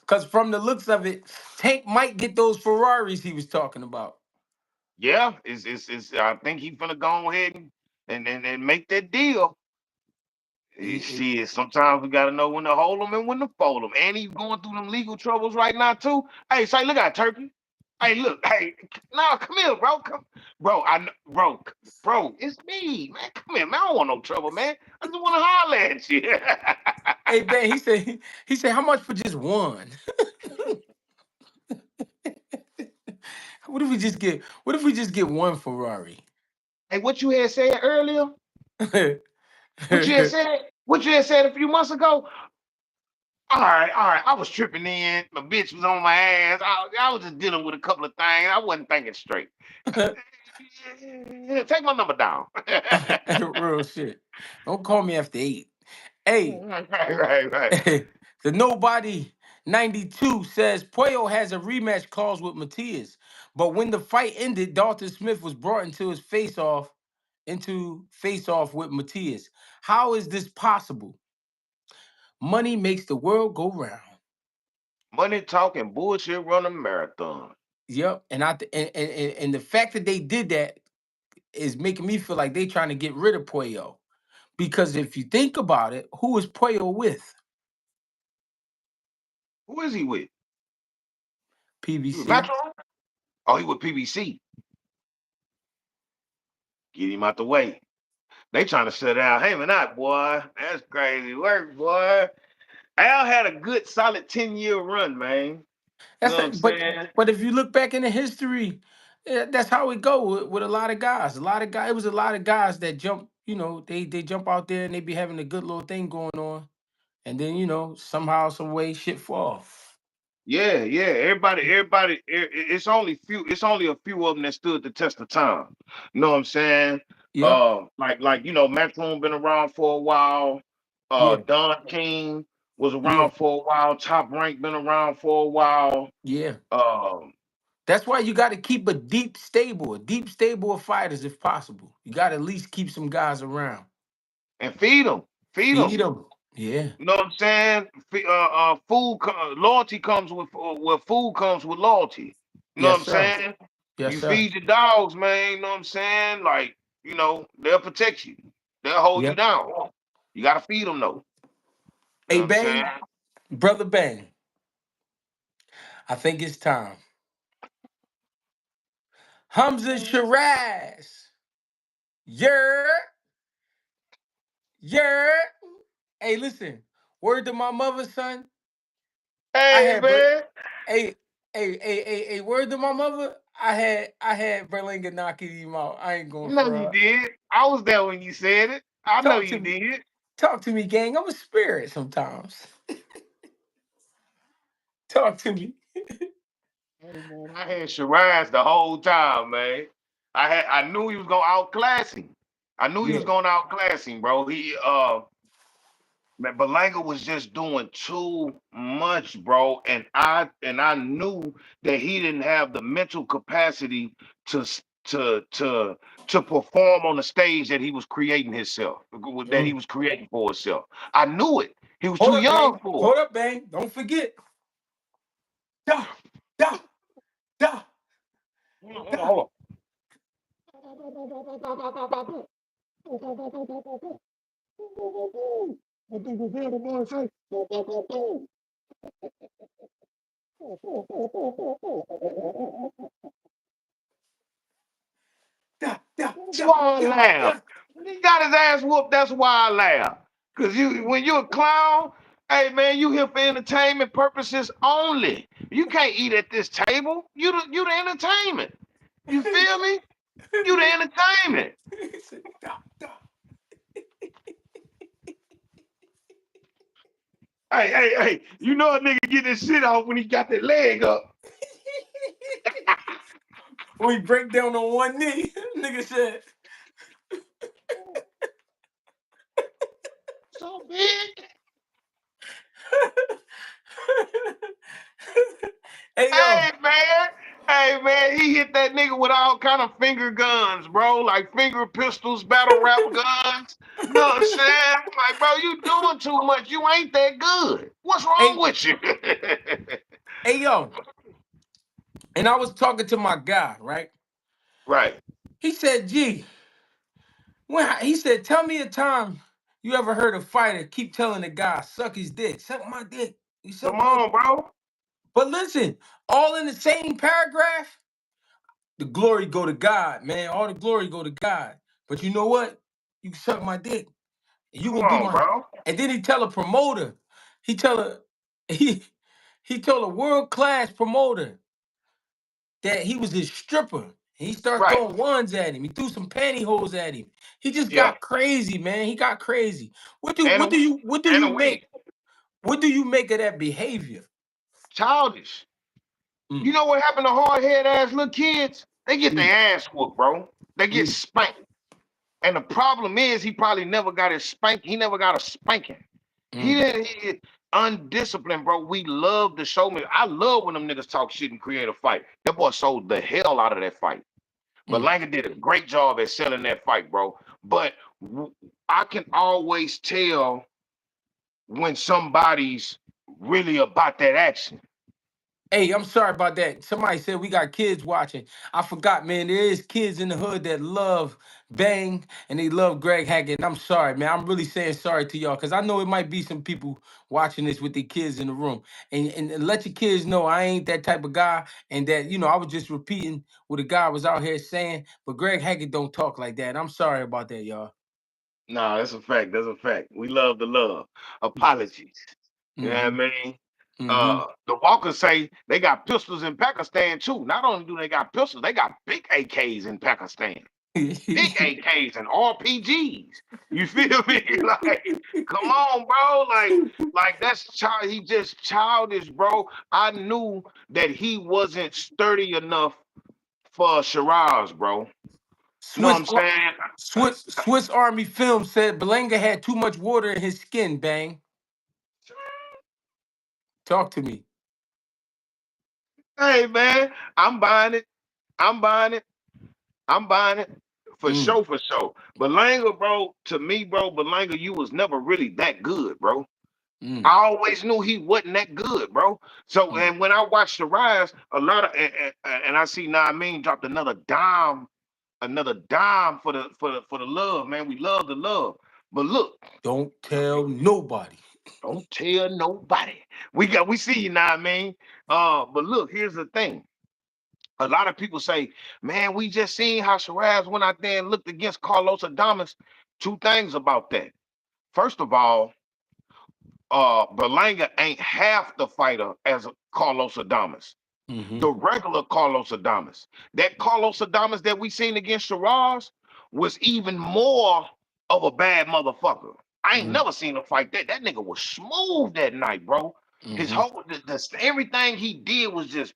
Cause from the looks of it, Tank might get those Ferraris he was talking about. Yeah, it's I think he's gonna go ahead and make that deal. It- Shit, sometimes we gotta know when to hold them and when to fold them. And he's going through them legal troubles right now too. Hey, say, look at Turkey. Hey, look, hey, no, come here, bro. Come, bro. Bro, it's me, man. Come here, man. I don't want no trouble, man. I just want to holler at you. hey Ben, he said how much for just one? What if we just get one Ferrari? Hey, what you had said earlier? What you had said? What you had said a few months ago? All right. I was tripping in. My bitch was on my ass. I was just dealing with a couple of things. I wasn't thinking straight. Take my number down. Real shit. Don't call me after 8. Hey, Right. the nobody 92 says Puyo has a rematch clause with Matias, but when the fight ended, Dalton Smith was brought into face off with Matias. How is this possible? Money makes the world go round. Money talking bullshit run a marathon. Yep, and the fact that they did that is making me feel like they trying to get rid of Puyo. Because if you think about it, who is Puyo with? Who is he with? He with PBC. Metro? Oh, he with PBC. Get him out the way. They trying to shut down Heyman out, boy. That's crazy work, boy. Al had a good solid 10-year run, man. You That's know what I'm it. But saying? but if you look back in the history, that's how it go with a lot of guys. A lot of guys. It was a lot of guys that jump. They jump out there and they be having a good little thing going on, and then somehow some way shit fall. Yeah. Everybody. It's only a few of them that stood the test of time. You know what I'm saying? Yep. Like Metron been around for a while. Yeah. Don King was Yeah. around for a while. Top Rank been around for a while. Yeah. Um, That's why you got to keep a deep stable of fighters if possible. You got to at least keep some guys around. and feed them, feed them. Feed them. Yeah. You know what I'm saying? Loyalty comes with food comes with loyalty. You know what Yes, I'm sir. saying? Yes, You sir. feed your dogs, man. You know what I'm saying? Like, they'll protect you. They'll hold you Yep. down. You gotta feed them though. You know Hey, what I'm saying? Bang, brother Bang, I think it's time. Hamza Shiraz. Yeah, yeah. Hey, listen. Word to my mother, son. I Hey had Ber- man, hey, hey. Word to my mother. I had Berlinga knocking him out. I ain't I going know for you her. did. I was there when you said it. I know Talk to you me. did. Talk to me, gang. I'm a spirit sometimes. Talk to me. Hey man, I had Shiraz the whole time, man. I knew he was gonna outclass him. I knew he was Yeah. gonna outclass him, bro. Man, Berlanga was just doing too much, bro, and I knew that he didn't have the mental capacity to to perform on the stage that he was creating himself, that he Mm. was creating for himself. I knew it. He was Hold too up, young Bang. for Hold up, Bang. Don't forget. Da, da, da, it. Hold da. on. Da, da, That's da, why I da, laugh. da. When he got his ass whooped, that's why I laugh. Cause when you're a clown, hey man, you here for entertainment purposes only. You can't eat at this table. You the entertainment. You feel me? You the entertainment. He said, da, da. Hey. You know a nigga get this shit off when he got that leg up. we break down on one knee. Nigga said, So big. "Hey yo, Hey man, hey man, he hit that nigga with all kind of finger guns, bro, like finger pistols, battle rap guns. You know what I'm saying? Like, bro, you doing too much. You ain't that good. What's wrong hey, with you? hey yo," and I was talking to my guy, right? Right. He said, "Gee, he said, tell me a time you ever heard a fighter keep telling the guy suck his dick, suck my dick, you suck Come my." on, bro. But listen, all in the same paragraph. The glory go to God, man. All the glory go to God. But you know what? You can suck my dick. And you Come gonna be on, my. bro. And then he tell a promoter. He tell a he he told a world-class promoter that he was his stripper. And he started Right. throwing ones at him. He threw some pantyhose at him. He just Yeah. got crazy, man. He got crazy. What do And what a do you what do and you a weed. make what do you make of that behavior? Childish. Mm, You know what happened to hard head ass little kids? They get mm, their ass whooped, bro. They get mm, spanked. And the problem is he probably never got his spank. He never got a spanking. He mm, didn't he, undisciplined, bro. We love the showman. I love when them niggas talk shit and create a fight. That boy sold the hell out of that fight. mm. Berlanga did a great job at selling that fight, bro. But I can always tell when somebody's really about that action. Hey, I'm sorry about that. Somebody said we got kids watching. I forgot, man. There is kids in the hood that love Bang and they love Greg Hackett. And I'm sorry, man. I'm really saying sorry to y'all because I know it might be some people watching this with their kids in the room. And let your kids know I ain't that type of guy. And that, I was just repeating what a guy was out here saying. But Greg Hackett don't talk like that. I'm sorry about that, y'all. No, that's a fact. That's a fact. We love the love. Apologies. You know what Mm-hmm. I mean? Mm-hmm. The Walkers say they got pistols in Pakistan too. Not only do they got pistols, they got big AKs in Pakistan. Big AKs and RPGs. You feel me? Like, come on, bro. Like that's child. He just childish, bro. I knew that he wasn't sturdy enough for Shiraz, bro. You know what Swiss I'm saying? Swiss Army Film said Berlanga had too much water in his skin, Bang. Talk to me. Hey man, I'm buying it. I'm buying it. I'm buying it for Mm, sure, for sure. Berlanga, bro, to me, bro, Berlanga, you was never really that good, bro. I mm, always knew he wasn't that good, bro. So, mm. and when I watched the rise, a lot of, and I see now, I mean, dropped another dime for the love, man. We love the love, but look, Don't tell nobody. don't tell nobody. We see you now, I mean. But look, here's the thing. A lot of people say, man, we just seen how Shiraz went out there and looked against Carlos Adames. Two things about that. First of all, Berlanga ain't half the fighter as Carlos Adames, Mm-hmm. the regular Carlos Adames. That Carlos Adames that we seen against Shiraz was even more of a bad motherfucker. I ain't Mm, never seen a fight that. That nigga was smooth that night, bro. His mm-hmm. whole everything he did was just,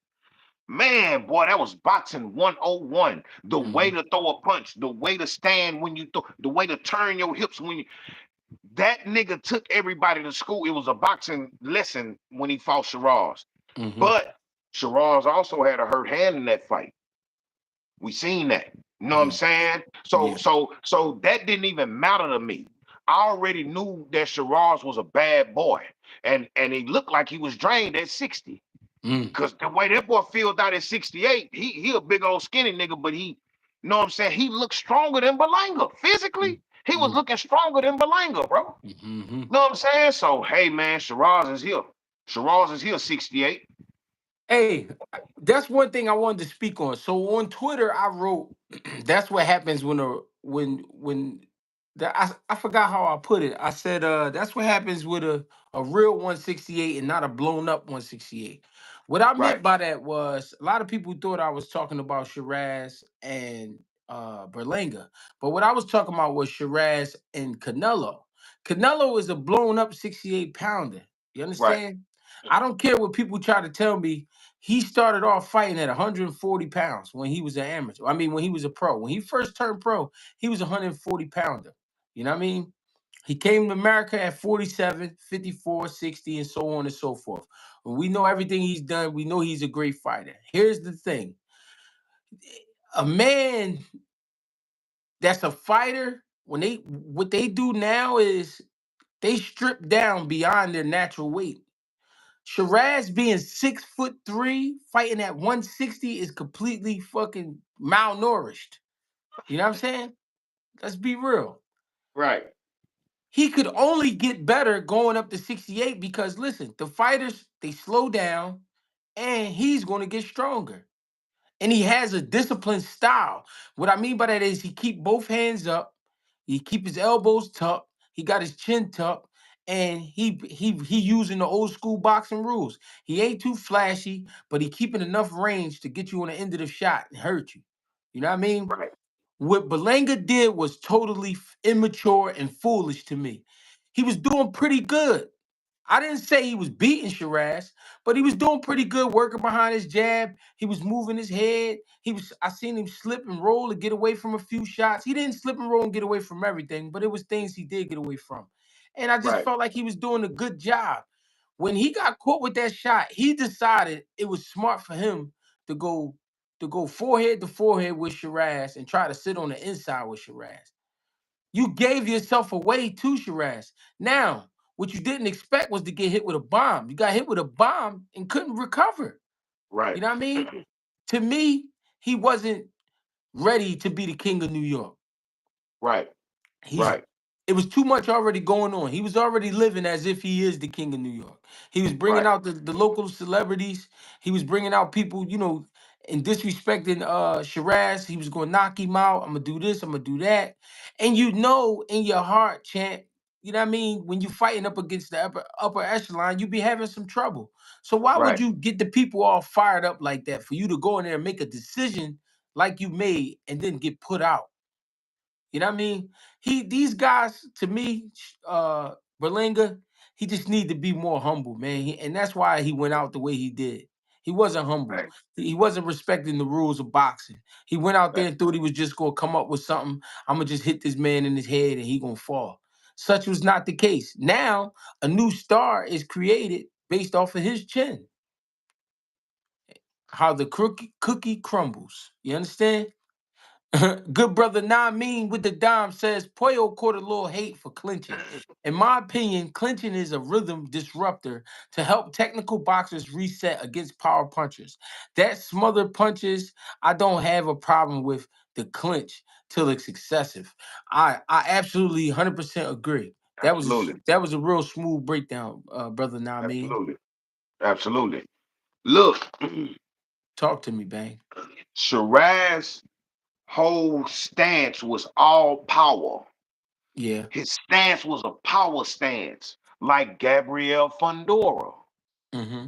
man, boy, that was boxing 101. The way Mm-hmm. to throw a punch, the way to stand when you throw, the way to turn your hips when you. That nigga took everybody to school. It was a boxing lesson when he fought Shiraz. Mm-hmm. But Shiraz also had a hurt hand in that fight. We seen that. You know what I'm Mm, saying? So yeah. so so that didn't even matter to me. I already knew that Shiraz was a bad boy, and he looked like he was drained at 60. Mm, Cause the way that boy filled out at 68, he a big old skinny nigga, but you know what I'm saying? He looked stronger than Berlanga. mm, Physically, he was mm, looking stronger than Berlanga, bro. mm-hmm. You know what I'm saying? So hey man, Shiraz is here. Shiraz is here, 68. Hey, that's one thing I wanted to speak on. So on Twitter, I wrote, "That's what happens when I forgot how I put it. I said, that's what happens with a real 168 and not a blown up 168." What I Right, meant by that was a lot of people thought I was talking about Shiraz and Berlanga, but what I was talking about was Shiraz and Canelo. Canelo is a blown up 68 pounder. You right, understand? I don't care what people try to tell me. He started off fighting at 140 pounds when he was an amateur. I mean, when he was a pro. When he first turned pro, he was a 140 pounder. You know what I mean? He came to America at 47, 54, 60, and so on and so forth. When we know everything he's done, we know he's a great fighter. Here's the thing. A man that's a fighter, when they what they do now is they strip down beyond their natural weight. Shiraz being 6'3", fighting at 160 is completely fucking malnourished. You know what I'm saying? Let's be real. Right. He could only get better going up to 68 because listen, the fighters they slow down and he's going to get stronger. And he has a disciplined style. What I mean by that is he keep both hands up, he keep his elbows tucked, he got his chin tucked, and he using the old school boxing rules. He ain't too flashy, but he keeping enough range to get you on the end of the shot and hurt you. You know what I mean? Right. What Berlanga did was totally immature and foolish to me. He was doing pretty good. I didn't say he was beating Shiraz, but he was doing pretty good working behind his jab. He was moving his head. I seen him slip and roll to get away from a few shots. He didn't slip and roll and get away from everything, but it was things he did get away from. And I just Right. felt like he was doing a good job. When he got caught with that shot, he decided it was smart for him to go forehead to forehead with Shiraz and try to sit on the inside with Shiraz. You gave yourself away to Shiraz. Now, what you didn't expect was to get hit with a bomb. You got hit with a bomb and couldn't recover. Right. You know what I mean? To me, he wasn't ready to be the king of New York. Right. He's Right. it was too much already going on. He was already living as if he is the king of New York. He was bringing Right. out the local celebrities. He was bringing out people, and disrespecting Shiraz. He was going to knock him out. I'm going to do this. I'm going to do that. And you know in your heart, champ, you know what I mean? When you fighting up against the upper echelon, you be having some trouble. So why would Right. you get the people all fired up like that for you to go in there and make a decision like you made and then get put out? You know what I mean? These guys, to me, Berlinga, he just need to be more humble, man. And that's why he went out the way he did. He wasn't humble. Right. He wasn't respecting the rules of boxing. He went out there Right. and thought he was just gonna come up with something. I'm gonna just hit this man in his head and he gonna fall. Such was not the case. Now a new star is created based off of his chin. How the cookie crumbles. You understand? Good brother Namin with the dime says Puyo caught a little hate for clinching. In my opinion, clinching is a rhythm disruptor to help technical boxers reset against power punchers. That smothered punches, I don't have a problem with the clinch till it's excessive. I absolutely 100% agree. Absolutely. That was a real smooth breakdown, brother Namin. Absolutely. Absolutely. Look, Talk to me, bang. Shiraz' whole stance was all power. Yeah. His stance was a power stance, like Gabriel Fundora. Mm-hmm.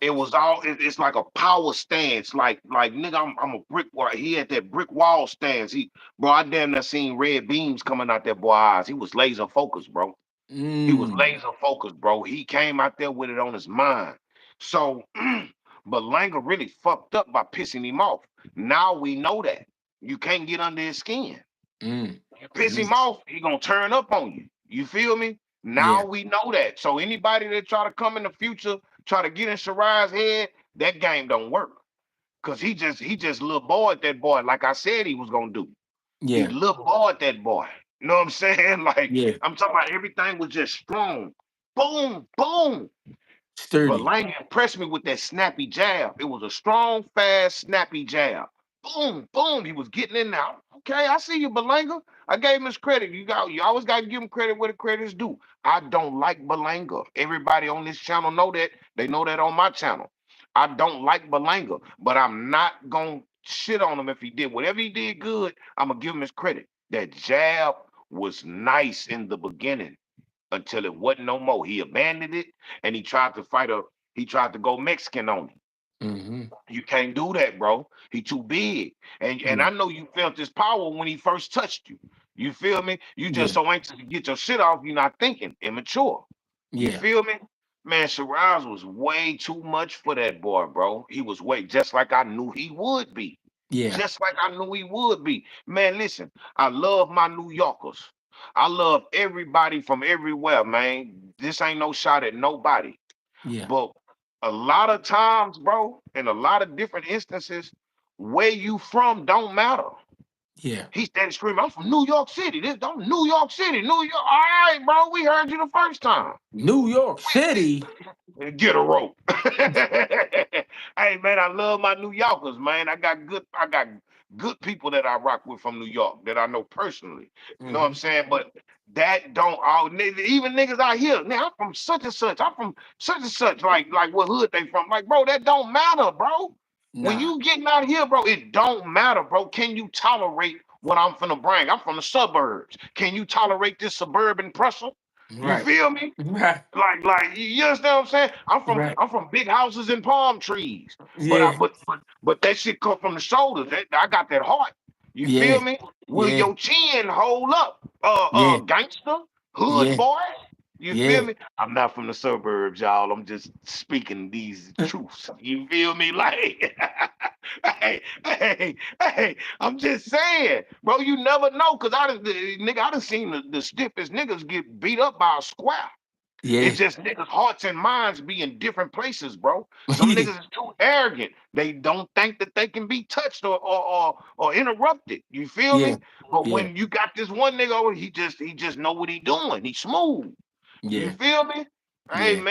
It's like a power stance. Like nigga, I'm a brick wall. He had that brick wall stance. Bro, I damn near seen red beams coming out that boy eyes. He was laser focused, bro. He was Mm. laser focused, bro. He came out there with it on his mind. So, but Langer really fucked up by pissing him off. Now we know that. You can't get under his skin. Mm. You piss him Mm. off, he gonna turn up on you. You feel me? Now Yeah. we know that. So anybody that try to come in the future, try to get in Shiraz's head, that game don't work. Cause he just little boy at that boy, like I said he was gonna do. He Yeah. little boy at that boy. You know what I'm saying? Like Yeah. I'm talking about everything was just strong. Boom, boom. But Sturdy. Lang impressed me with that snappy jab. It was a strong, fast, snappy jab. Boom, boom. He was getting in now. Okay, I see you, Berlanga. I gave him his credit. You always got to give him credit where the credit's due. I don't like Berlanga. Everybody on this channel know that. They know that on my channel. I don't like Berlanga, but I'm not gonna shit on him if he did whatever he did good. I'm gonna give him his credit. That jab was nice in the beginning until it wasn't no more. He abandoned it and he tried to go Mexican on him. Mm-hmm. You can't do that, bro. He too big. And Yeah. I know you felt his power when he first touched you. You feel me? You just Yeah. so anxious to get your shit off, you're not thinking. Immature. You Yeah. feel me? Man, Shiraz was way too much for that boy, bro. He was way just like I knew he would be. Yeah, Just like I knew he would be. Man, listen, I love my New Yorkers. I love everybody from everywhere, man. This ain't no shot at nobody. yeah, But a lot of times, bro, in a lot of different instances, where you from don't matter. yeah. He started screaming, I'm from New York City. I'm New York City, New York. All right, bro, we heard you the first time. New York City. Get a rope. Hey man, I love my New Yorkers, man. I got good people that I rock with from New York that I know personally. You know what I'm Hmm. saying? But that don't all even niggas out here. Now I'm from such and such. I'm from such and such. Like what hood they from? Like, bro, that don't matter, bro. When Nah. you getting out here, bro, it don't matter, bro. Can you tolerate what I'm finna bring? I'm from the suburbs. Can you tolerate this suburban pressure? You Right. feel me? Right. Like you understand what I'm saying? I'm from Right. I'm from big houses and palm trees, but I Yeah. but that shit come from the shoulders. I got that heart. You feel Yeah. me? Will Yeah. your chin hold up? Yeah. Gangster, hood Yeah. boy. You feel Yeah. me? I'm not from the suburbs, y'all. I'm just speaking these truths. You feel me? Like, hey, I'm just saying, bro. You never know, cause I done seen the stiffest niggas get beat up by a square. It's Yeah. just niggas' hearts and minds be in different places, bro. Some niggas is too arrogant. They don't think that they can be touched or interrupted. You feel Yeah. me? But Yeah. when you got this one nigga over, he just know what he doing. He smooth. You Yeah. feel me? Yeah.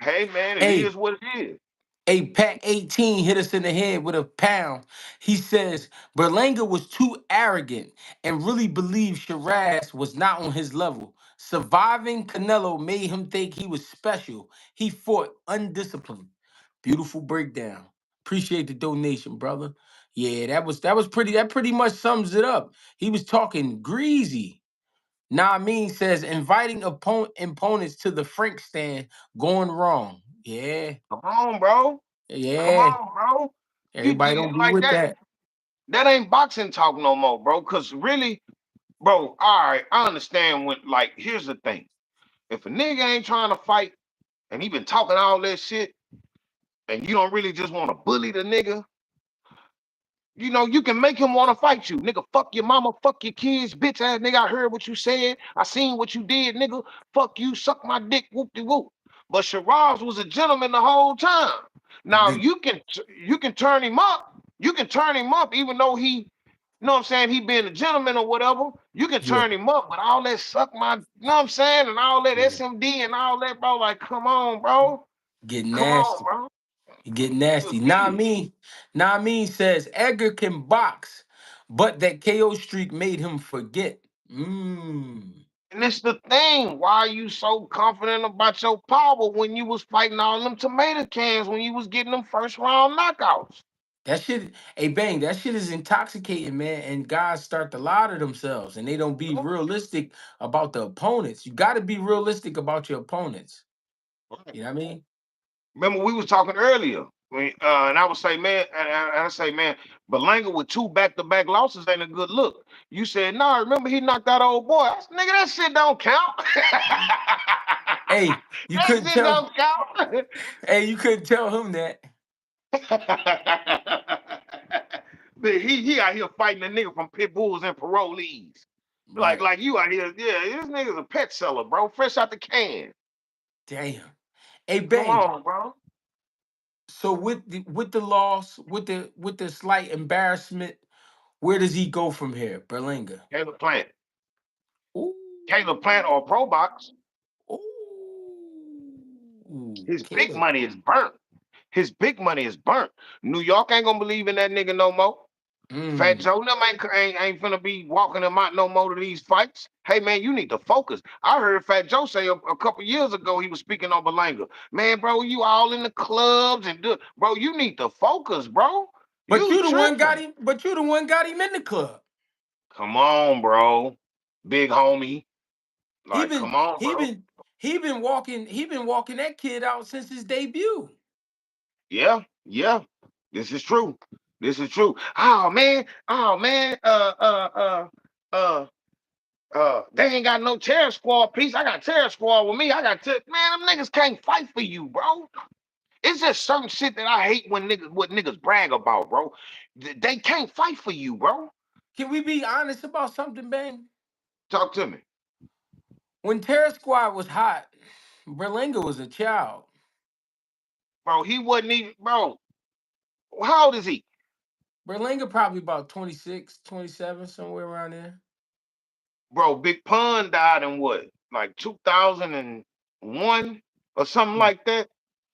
Hey man, it Hey, is what it is. A Pack 18 hit us in the head with a pound. He says Berlanga was too arrogant and really believed Shiraz was not on his level. Surviving Canelo made him think he was special. He fought undisciplined. Beautiful breakdown. Appreciate the donation, brother. Yeah, that pretty much sums it up. He was talking greasy. Namin says inviting opponents to the Frank stand going wrong. Yeah, Come on, bro. Come yeah. on, bro. Everybody don't be Like with that. that. That ain't boxing talk no more, bro. Cause really, bro, all right, I understand when like here's the thing. If a nigga ain't trying to fight and he been talking all that shit, and you don't really just want to bully the nigga, you can make him want to fight you. Nigga, fuck your mama, fuck your kids, bitch ass nigga. I heard what you said. I seen what you did, nigga. Fuck you, suck my dick, whoop de whoop. But Shiraz was a gentleman the whole time. Now The, you can turn him up. You can turn him up, even though he, you know what I'm saying, he being a gentleman or whatever. You can yeah, turn him up, but all that suck my, you know what I'm saying, and all that yeah. SMD and all that, bro. Like, come on, bro. Get Come on, nasty. bro. Get You a nasty. kid. Namin says Edgar can box, but that KO streak made him forget. And it's the thing. Why are you so confident about your power when you was fighting all them tomato cans when you was getting them first round knockouts? That shit, hey bang, that shit is intoxicating, man. And guys start to lie to themselves and they don't be realistic about the opponents. You gotta be realistic about your opponents. Right. You know what I mean? Remember we was talking earlier, and I would say, man, and I say, man, Berlanga with two back-to-back losses ain't a good look. You said, no, remember he knocked that old boy. I said, nigga, that shit don't count. Hey, you That couldn't shit tell. don't count. Hey, you couldn't tell him that. Man, he out here fighting a nigga from pit bulls and parolees. Like Right. like you out here, yeah, this nigga's a pet seller, bro. Fresh out the can. Damn. Hey, Come bang. on, bro. So with the loss, with the slight embarrassment, where does he go from here, Berlinga? Caleb Plant. Ooh, Caleb Plant or Pro Box. ooh, His big Caleb. money is burnt. His big money is burnt. New York ain't gonna believe in that nigga no more. Fat Mm. Joe them ain't finna be walking them out no more to these fights. Hey man, you need to focus. I heard Fat Joe say a couple years ago he was speaking on Berlanga. Man, bro, you all in the clubs and bro, you need to focus, bro. But You you the one got tripping. him. But you the one got him in the club. Come on, bro. Big homie. He Like, been come on, he bro. been he been walking that kid out since his debut. Yeah, yeah. This is true. This is true. Oh man. Oh man. Uh They ain't got no terror squad piece. I got terror squad with me. Man, them niggas can't fight for you, bro. It's just certain shit that I hate when niggas brag about, bro. They can't fight for you, bro. Can we be honest about something, Bang? Talk to me. When Terror Squad was hot, Berlinga was a child. Bro, he wasn't even, bro. How old is he? Berlinga probably about 26, 27, somewhere around there. Bro, Big Pun died in what? Like 2001 or something like that?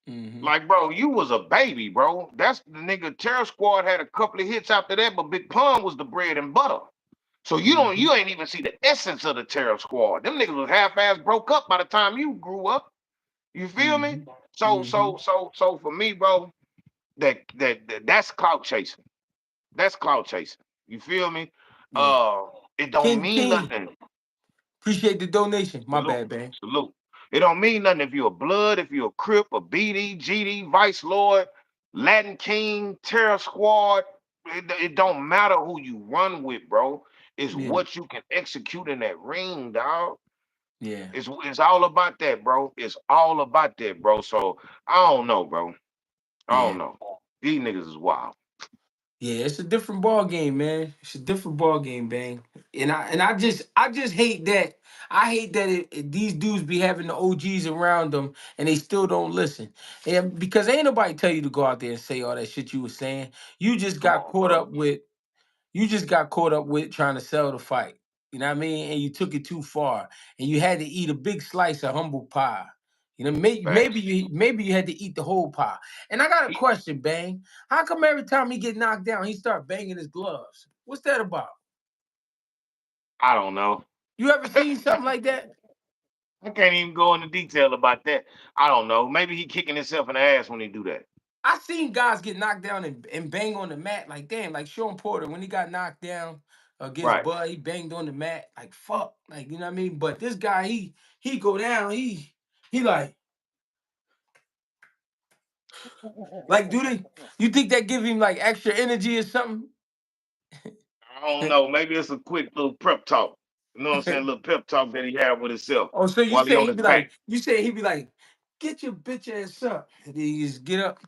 Mm-hmm. Like, bro, you was a baby, bro. That's the nigga. Terror Squad had a couple of hits after that, but Big Pun was the bread and butter. So Mm-hmm. you ain't even see the essence of the Terror Squad. Them niggas was half-ass broke up by the time you grew up. You feel me? Mm-hmm. Mm-hmm. So for me, bro, that's clout chasing. That's clout chasing. You feel me? Yeah. Uh, it don't mean King, nothing. appreciate the donation. My Salute, bad, Bang. salute. It don't mean nothing if you're a blood, if you're a Crip, a BD, GD, Vice Lord, Latin King, Terror Squad. It don't matter who you run with, bro. It's Yeah. what you can execute in that ring, dog. Yeah. It's all about that, bro. It's all about that, bro. So I don't know, bro. I don't Yeah. know. These niggas is wild. Yeah, it's a different ball game, man. It's a different ball game, Bang. And I just hate that. I hate that these dudes be having the OGs around them and they still don't listen. And because ain't nobody tell you to go out there and say all that shit you was saying. You just Come got on, caught bro. up with you just got caught up with trying to sell the fight. You know what I mean? And you took it too far. And you had to eat a big slice of humble pie. You know, Facts. maybe you had to eat the whole pie. And I got a He, question, Bang. How come every time he get knocked down, he start banging his gloves? What's that about? I don't know. You ever seen something like that? I can't even go into detail about that. I don't know. Maybe he kicking himself in the ass when he do that. I seen guys get knocked down and bang on the mat. Like, damn, like Sean Porter, when he got knocked down against Right. Bud, he banged on the mat. Like, fuck. Like, you know what I mean? But this guy, he go down, he like, do they you think that give him like extra energy or something? I don't know. Maybe it's a quick little prep talk. You know what I'm saying? A little pep talk that he had with himself Oh, so you while he say on he his be back. like, you say he be like, get your bitch ass up. And then you just get up.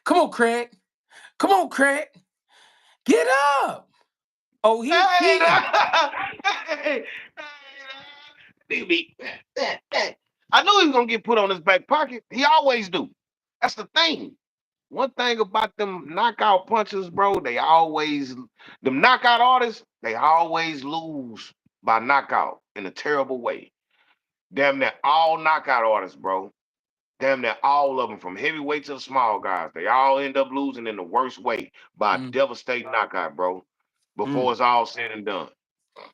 Come on, Craig. Come on, Craig. Get up. Oh, he Hey, cheating. hey, baby. I knew he was gonna get put on his back pocket. He always do. That's the thing. One thing about them knockout punchers, bro, them knockout artists, they always lose by knockout in a terrible way. Damn near all knockout artists, bro. Damn near all of them, from heavyweight to the small guys, they all end up losing in the worst way by a Mm, devastating knockout, bro. Before mm. it's all said and done.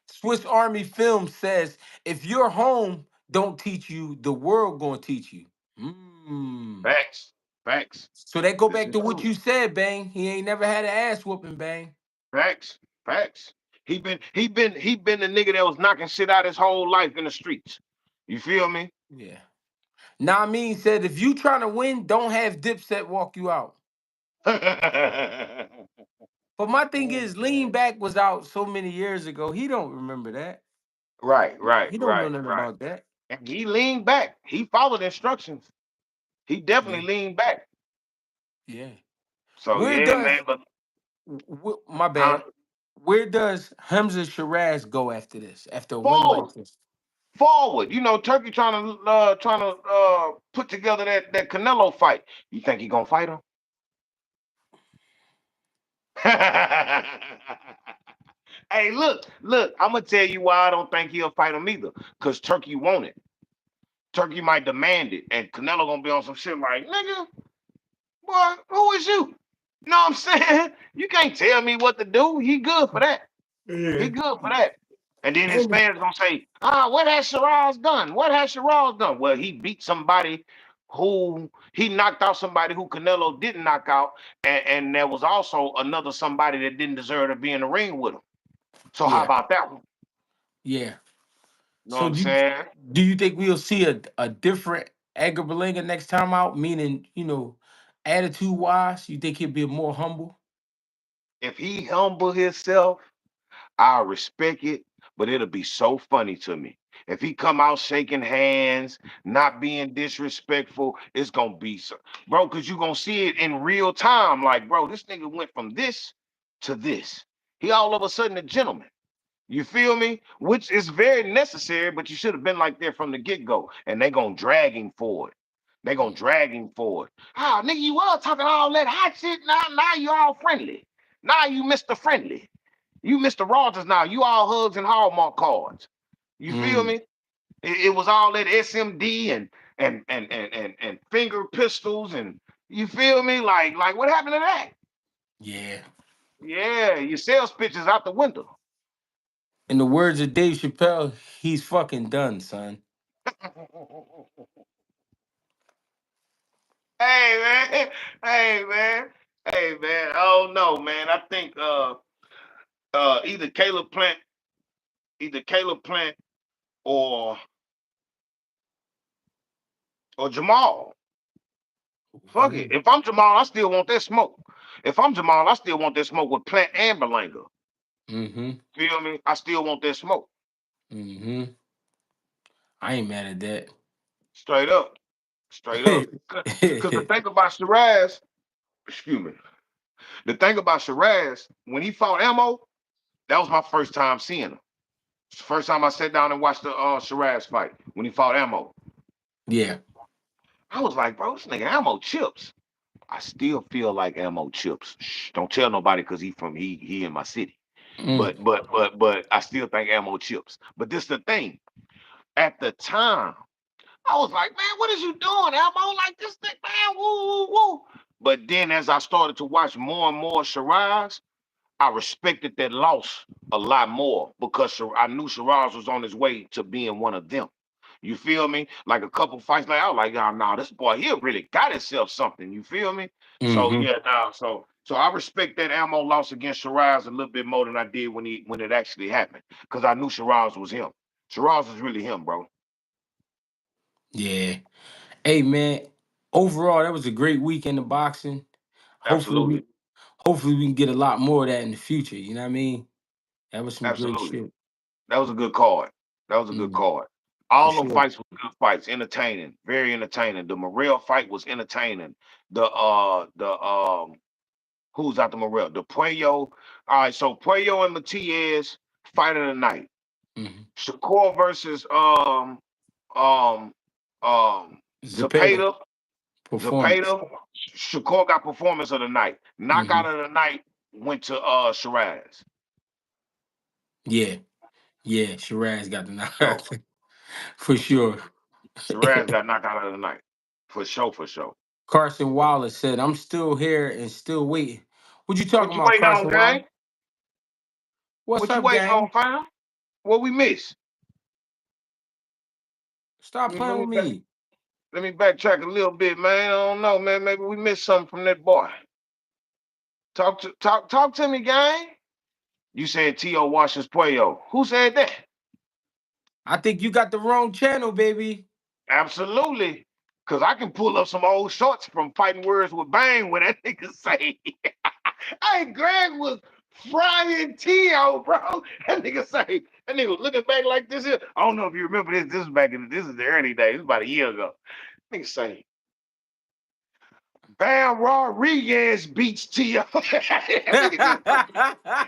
Swiss Army Film says, if your home don't teach you, the world gonna teach you. Mm. Facts, facts. So that go This back is to what true. you said, Bang. He ain't never had an ass whooping, Bang. Facts, facts. He been the nigga that was knocking shit out his whole life in the streets. You feel me? Yeah. Namin said, if you trying to win, don't have Dipset walk you out. But my thing is, Lean Back was out so many years ago. He don't remember that. Right, right, He don't know right, nothing right. about that. And he leaned back. He followed instructions. He Yeah. definitely leaned back. Yeah. So Where yeah, man. does But my huh? bad? Where does Hamza Shiraz go after this? After a win like Forward, this? forward. You know, Turkey trying to put together that Canelo fight. You think he gonna fight him? Hey, look. I'm gonna tell you why I don't think he'll fight him either. Cause Turkey want it. Turkey might demand it, and Canelo gonna be on some shit like, nigga, boy, who is you? You know what I'm saying? You can't tell me what to do. He good for that. He Yeah. good for that. And then his And fans gonna say, what has Shiraz done? What has Shiraz done? Well, he beat somebody who he knocked out somebody who Canelo didn't knock out, and there was also another somebody that didn't deserve to be in the ring with him. So how yeah, about that one? yeah. You know what So I'm saying? do you think we'll see a different Edgar Berlinga next time out? Meaning, attitude wise, you think he'll be more humble? If he humble himself, I respect it, but it'll be so funny to me. If he come out shaking hands, not being disrespectful, it's gonna be so, bro, because you gonna see it in real time. Like, bro, this nigga went from this to this. He all of a sudden a gentleman. You feel me? Which is very necessary, but you should have been like that from the get-go. And they gonna drag him for it. They gonna drag him for it. Ah, nigga, you was talking all that hot shit. Now you all friendly. Now you Mr. Friendly. You Mr. Rogers now. You all hugs and Hallmark cards. You feel Mm, me? It was all that SMD and finger pistols and you feel me? Like what happened to that? yeah. Yeah, your sales pitch is out the window. In the words of Dave Chappelle, he's fucking done, son. Hey man, hey man, hey man. Oh no, man. I think either Caleb Plant or Jamal. Fuck it. Ooh. If I'm Jamal, I still want that smoke. If I'm Jamal, I still want that smoke with Plant and Berlanga. Mm-hmm. Feel me? I still want that smoke. Mm-hmm. I ain't mad at that. Straight up. Straight up. Cause the thing about Shiraz, excuse me. The thing about Shiraz, when he fought Ammo, that was my first time seeing him. It's the first time I sat down and watched the Shiraz fight when he fought Ammo. Yeah. I was like, bro, this nigga Ammo chips. I still feel like Ammo chips. Shh, don't tell nobody because he in my city. Mm. But I still think Ammo chips. But this the thing. At the time, I was like, man, what is you doing, Ammo? Like this thing, man, woo, woo, woo. But then as I started to watch more and more Shiraz, I respected that loss a lot more because I knew Shiraz was on his way to being one of them. You feel me? Like a couple fights, like I was like, oh, no, this boy he really got himself something. You feel me? So Mm-hmm. yeah, nah, so I respect that Ammo loss against Shiraz a little bit more than I did when it actually happened because I knew Shiraz was him. Shiraz was really him, bro. Yeah. Hey man, overall that was a great weekend of boxing. Hopefully we Absolutely, hopefully we can get a lot more of that in the future. You know what I mean? That was some great absolutely. shit. That was a good card. That was a good Mm, card. for All them sure. fights were good fights, entertaining, very entertaining. The Morel fight was entertaining. The who's out the Morel? The Puello. All right, so Puello and Matias fight of the night. Mm-hmm. Shakur versus um Zepeda Zepeda. performance. Zepeda. Shakur got performance of the night. Mm-hmm. Knockout of the night went to Shiraz. Yeah. Yeah. Shiraz got the knockout So for sure. Shiraz got knockout of the night. For sure, for sure. Carson Wallace said, "I'm still here and still waiting." What you What talking you about, waiting on, Carson Wallace? gang? What's What you up, waiting on, gang? fam? What we miss? Stop Let playing me with back, me. let me backtrack a little bit, man. I don't know, man. Maybe we missed something from that boy. Talk to me, gang. You said T.O. Washington's Puello. Who said that? I think you got the wrong channel, baby. Absolutely. Cause I can pull up some old shorts from Fighting Words with Bang when that nigga say, hey, Greg was frying T.O., bro. That nigga say, that nigga looking back like this here. I don't know if you remember this. This is the early days. This is about a year ago. Nigga say, Bam Rodriguez beats T.O. That nigga just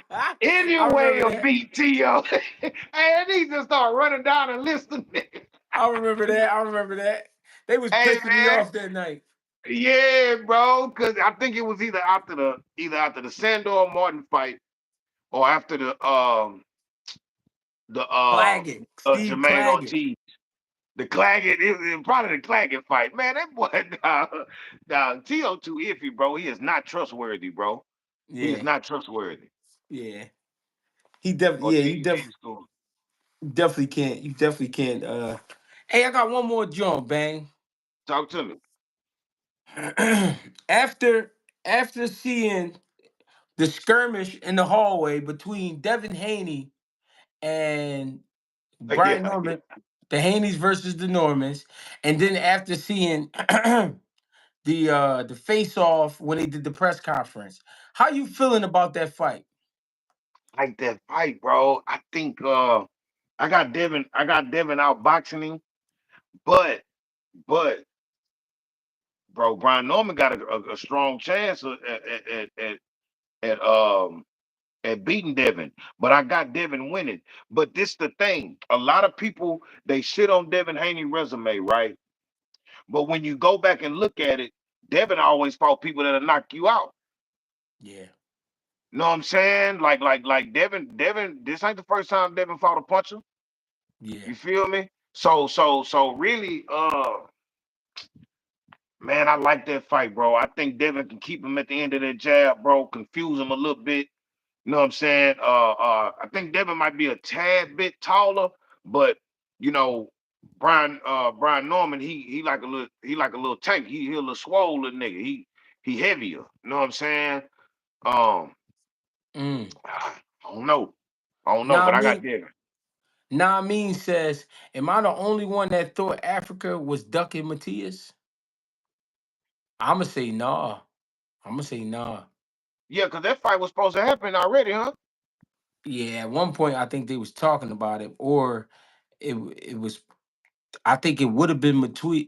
I any way remember of that. beat T.O. Hey, that nigga just start running down the list of niggas. I remember that. I remember that. They was Hey pissing me man, off that night. yeah, bro. Cause I think it was either after the Sandor Martin fight or after the Claggett. Steve Jermaine Claggett. Ortiz. The Claggett, it was probably the Claggett fight. Man, that boy T.O. too iffy, bro. He is not trustworthy, bro. He is Yeah. not trustworthy. Yeah. He definitely yeah, Ortiz ain't scoring. you definitely can't. You definitely can't Hey, I got one more jump, bang. Talk to me. after after seeing the skirmish in the hallway between Devin Haney and Brian Yeah, Norman, the Haneys versus the Normans, and then after seeing the face off when they did the press conference. How you feeling about that fight? Like that fight, bro. I think I got Devin out boxing him, but but bro, Brian Norman got a strong chance at at beating Devin. But I got Devin winning. But this the thing. A lot of people they shit on Devin Haney resume, right? But when you go back and look at it, Devin always fought people that'll knock you out. Yeah, Know what I'm saying? Like Devin, this ain't the first time Devin fought a puncher. yeah, You feel me? So really, man, I like that fight, bro. I think Devin can keep him at the end of that jab, bro. Confuse him a little bit. You know what I'm saying? I think Devin might be a tad bit taller, but you know, Brian Norman, he like a little tank. He a little swollen nigga. He heavier. You know what I'm saying? Um, mm. I don't know. I don't know, Nah, I but I got mean, Devin. nah, I mean says, am I the only one that thought Africa was ducking Matias? I'ma say nah. I'ma say nah. Yeah, because that fight was supposed to happen already, huh? Yeah, at one point I think they was talking about it, or it was. I think it would have been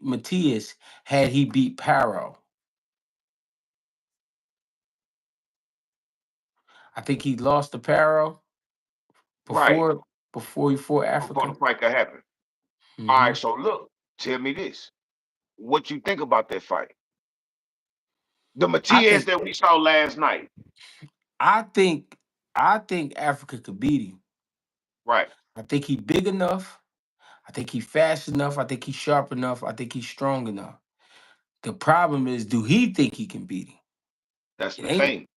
Matias had he beat Paro. I think he lost to Paro Right. before he fought Before the Africa. fight could happen. All right, Hmm. so look, tell me this. What you think about that fight? The I Matias think that we saw last night. I think I think Africa could beat him. Right. I think he big enough. I think he fast enough. I think he's sharp enough. I think he's strong enough. The problem is, do he think he can beat him? That's It the ain't. thing.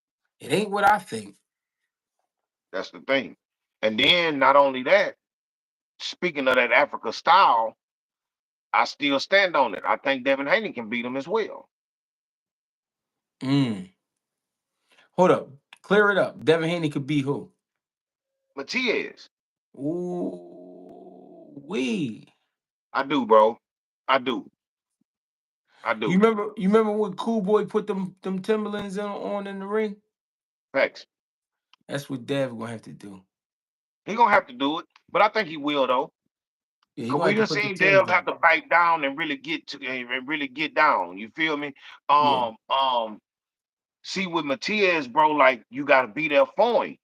It ain't what I think. That's the thing. And then not only that, speaking of that Africa style, I still stand on it. I think Devin Haney can beat him as well. Mm. Hold up. Clear it up. Devin Haney could beat who? Matias. Ooh, we. I do, bro. I do. I You do. remember? You remember when Cool Boy put them Timberlands on in the ring? Facts. That's what Dev gonna have to do. He gonna have to do it, but I think he will though. Yeah, he Cause gonna we have to done put the seen Tims Dev have on. to bite down and really get to and really get down. You feel me? Yeah, See with Matias, bro, like you gotta be there for him.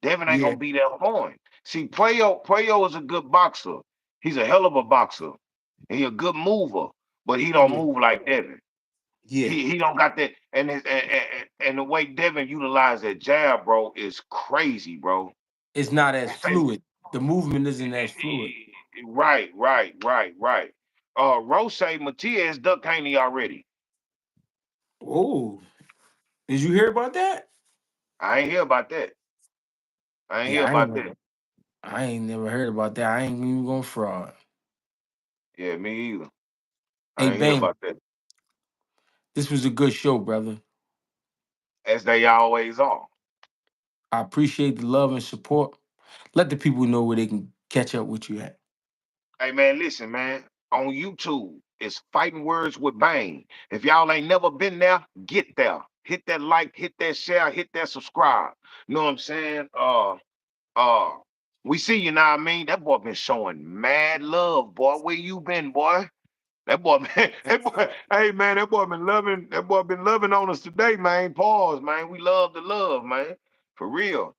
Devin ain't yeah, gonna be there for him. See, Puello is a good boxer. He's a hell of a boxer. He a good mover, but he don't yeah, move like Devin. yeah. He don't got that, and the way Devin utilized that jab, bro, is crazy, bro. It's not as fluid. The movement isn't as fluid. Right. Rose Matias duck Haney already. Oh, did you hear about that? I ain't hear about that. I ain't hear Yeah, about that. I ain't never heard about that. I ain't even gonna fraud. Yeah, me either. Hey, I ain't hear Bang, about that. this was a good show, brother. As they always are. I appreciate the love and support. Let the people know where they can catch up with you at. Hey man, listen, man. On YouTube, it's Fighting Words with Bang. If y'all ain't never been there, get there. Hit that like, hit that share, hit that subscribe. You know what I'm saying? Uh, we see you now. I mean, that boy been showing mad love, boy. Where you been, boy? That boy, man, that boy, hey man, that boy been loving on us today, man. Pause, man. We love the love, man. For real.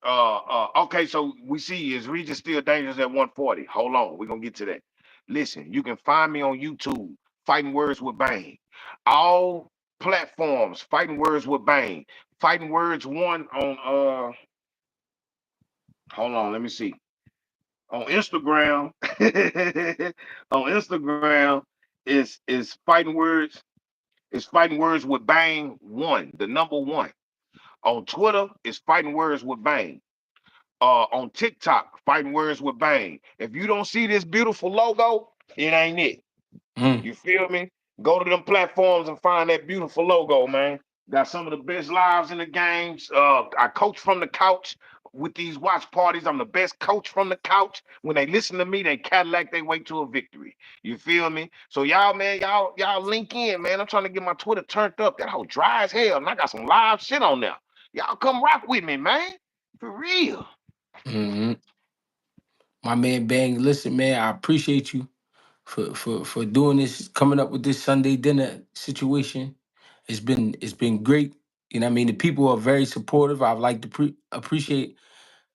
Okay, so we see is Regis still dangerous at 140. Hold on, we're gonna get to that. Listen, you can find me on YouTube, Fighting Words with Bang. All platforms, Fighting Words with Bang. Fighting Words one on hold on, let me see. On Instagram, on Instagram is Fighting Words with Bang one, the number one. On Twitter, it's Fighting Words with Bang. On TikTok, Fighting Words with Bang. If you don't see this beautiful logo, it ain't it. Mm. You feel me? Go to them platforms and find that beautiful logo, man. Got some of the best lives in the games. I coach from the couch with these watch parties. I'm the best coach from the couch. When they listen to me, they Cadillac they way to a victory. You feel me? So y'all, man, y'all link in, man. I'm trying to get my Twitter turned up. That whole dry as hell, and I got some live shit on there. Y'all come rock with me, man. For real. Mm-hmm. My man Bang, listen, man, I appreciate you for doing this, coming up with this Sunday dinner situation. It's been great. You know what I mean? The people are very supportive. I'd like to appreciate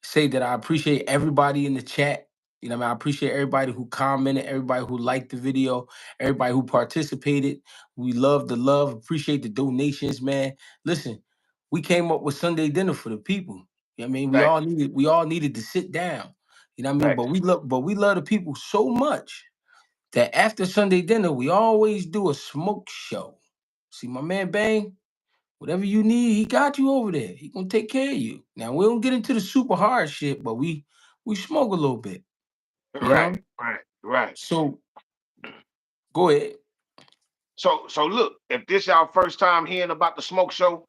say that I appreciate everybody in the chat. You know what I mean? I appreciate everybody who commented, everybody who liked the video, everybody who participated. We love the love, appreciate the donations, man. Listen, we came up with Sunday dinner for the people. You know what I mean? We all Facts. needed to sit down. You know what I mean? Facts. But we love the people so much that after Sunday dinner, we always do a smoke show. See my man Bang, whatever you need, he got you over there. He gonna take care of you. Now we don't get into the super hard shit, but we smoke a little bit, you Right, know. right, right. So go ahead. So look, if this y'all first time hearing about the smoke show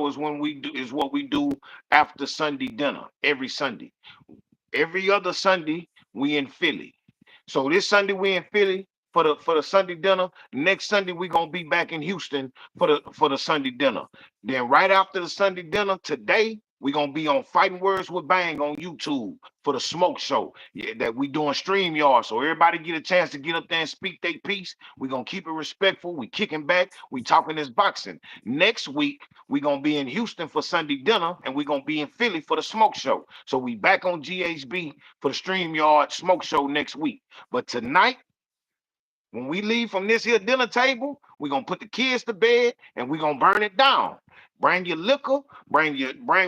is when we do is what we do after Sunday dinner every Sunday. Every other Sunday, we in Philly. So this Sunday we in Philly for the Sunday dinner. Next Sunday we gonna be back in Houston for the Sunday dinner. Then right after the Sunday dinner today, we gonna be on Fighting Words with Bang on YouTube for the smoke show. Yeah, that we doing StreamYard. So everybody get a chance to get up there and speak their piece. We gonna keep it respectful. We kicking back. We talking this boxing. Next week we gonna be in Houston for Sunday dinner, and we gonna be in Philly for the smoke show. So we back on GHB for the StreamYard smoke show next week. But tonight, when we leave from this here dinner table, we're gonna put the kids to bed and we're gonna burn it down. Bring your liquor, bring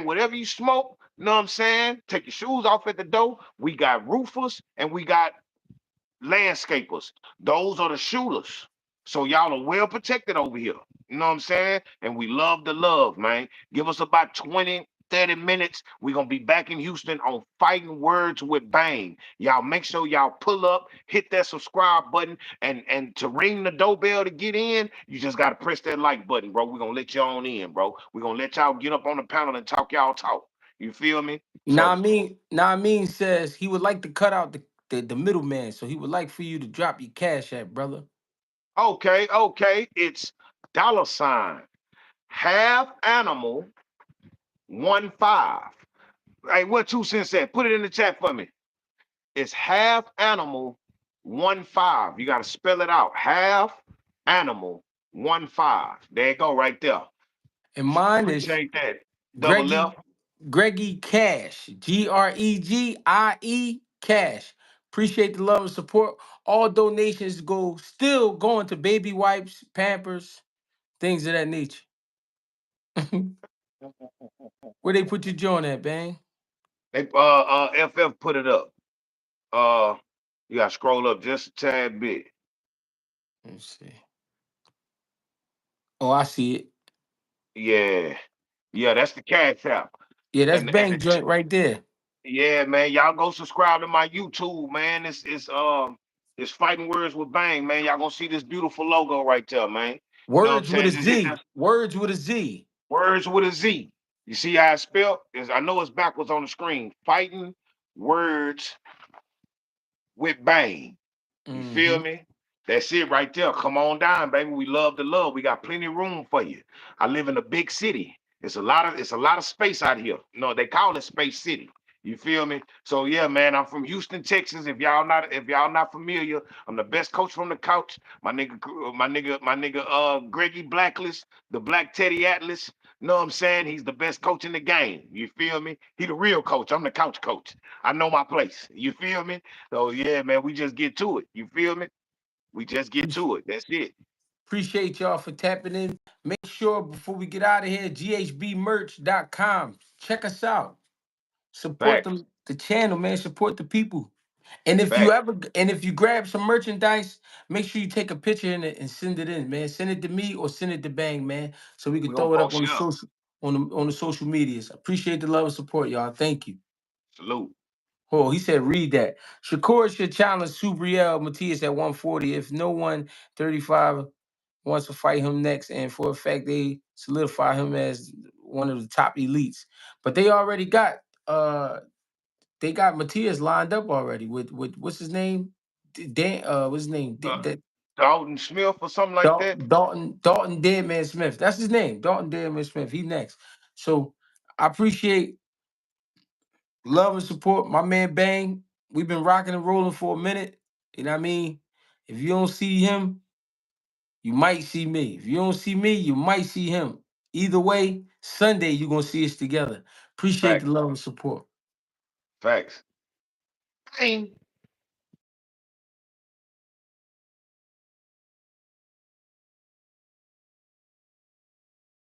whatever you smoke. You know what I'm saying? Take your shoes off at the door. We got roofers and we got landscapers. Those are the shooters. So y'all are well protected over here. You know what I'm saying? And we love the love, man. Give us about 20, 30 minutes. We're going to be back in Houston on Fighting Words with Bang. Y'all make sure y'all pull up, hit that subscribe button, and to ring the doorbell to get in, you just got to press that like button, bro. We're going to let you on in, bro. We're going to let y'all get up on the panel and talk y'all talk. You feel me? So Nameem says he would like to cut out the middleman, so he would like for you to drop your cash app, brother. okay. It's $ half animal 1 5. Hey, what 2 cents said? Put it in the chat for me. It's half animal 1 5. You gotta spell it out. Half animal 1 5. There you go, right there. And mine is Appreciate that. Double Greggy left. GregieCash. GREGIE Cash. Appreciate the love and support. All donations still going to baby wipes, Pampers, things of that nature. Where they put your joint at, Bang? They FF put it up. You gotta scroll up just a tad bit. Let's see. Oh, I see it. Yeah. Yeah, that's the cash app. Yeah, that's And Bang joint right there. yeah, man, y'all go subscribe to my YouTube, man. It's Fighting Words with Bang, man. Y'all gonna see this beautiful logo right there, man. You know what I'm Words with a saying? Just hit Z. that Words with a Z. Words with a Z. You see how it's spelled? I know it's backwards on the screen. Fighting Words with Bang. You feel Mm-hmm. me? That's it right there. Come on down, baby. We love the love. We got plenty of room for you. I live in a big city. It's a lot of space out here. No, they call it Space City. You feel me? So yeah, man, I'm from Houston, Texas. If y'all not familiar, I'm the best coach from the couch. My nigga, Greggy Blacklist, the Black Teddy Atlas. Know what I'm saying? He's the best coach in the game. You feel me? He the real coach. I'm the couch coach. I know my place. You feel me? So yeah, man, we just get to it. You feel me? We just get to it. That's it. Appreciate y'all for tapping in. Make sure before we get out of here, ghbmerch.com. Check us out. Support Facts. the channel, man. Support the people. And Facts. if you grab some merchandise, make sure you take a picture in it and send it in, man. Send it to me or send it to Bang, man, so we can We gonna throw it up post on the it up. social on the social medias. Appreciate the love and support, y'all. Thank you. Salute. Oh, he said, read that. Shakur should challenge Subriel Matias at 140 if no one 35 wants to fight him next, and for a fact they solidify him as one of the top elites. But they already got they got Matias lined up already with what's his name? Dan what's his name? Uh, Dalton Smith or something like that. Dalton Deadman Smith. That's his name. Dalton Deadman Smith. He next. So I appreciate love and support. My man Bang. We've been rocking and rolling for a minute. You know what I mean? If you don't see him, you might see me. If you don't see me, you might see him. Either way, Sunday you're gonna see us together. Appreciate the Facts. love and support. Facts. Bang.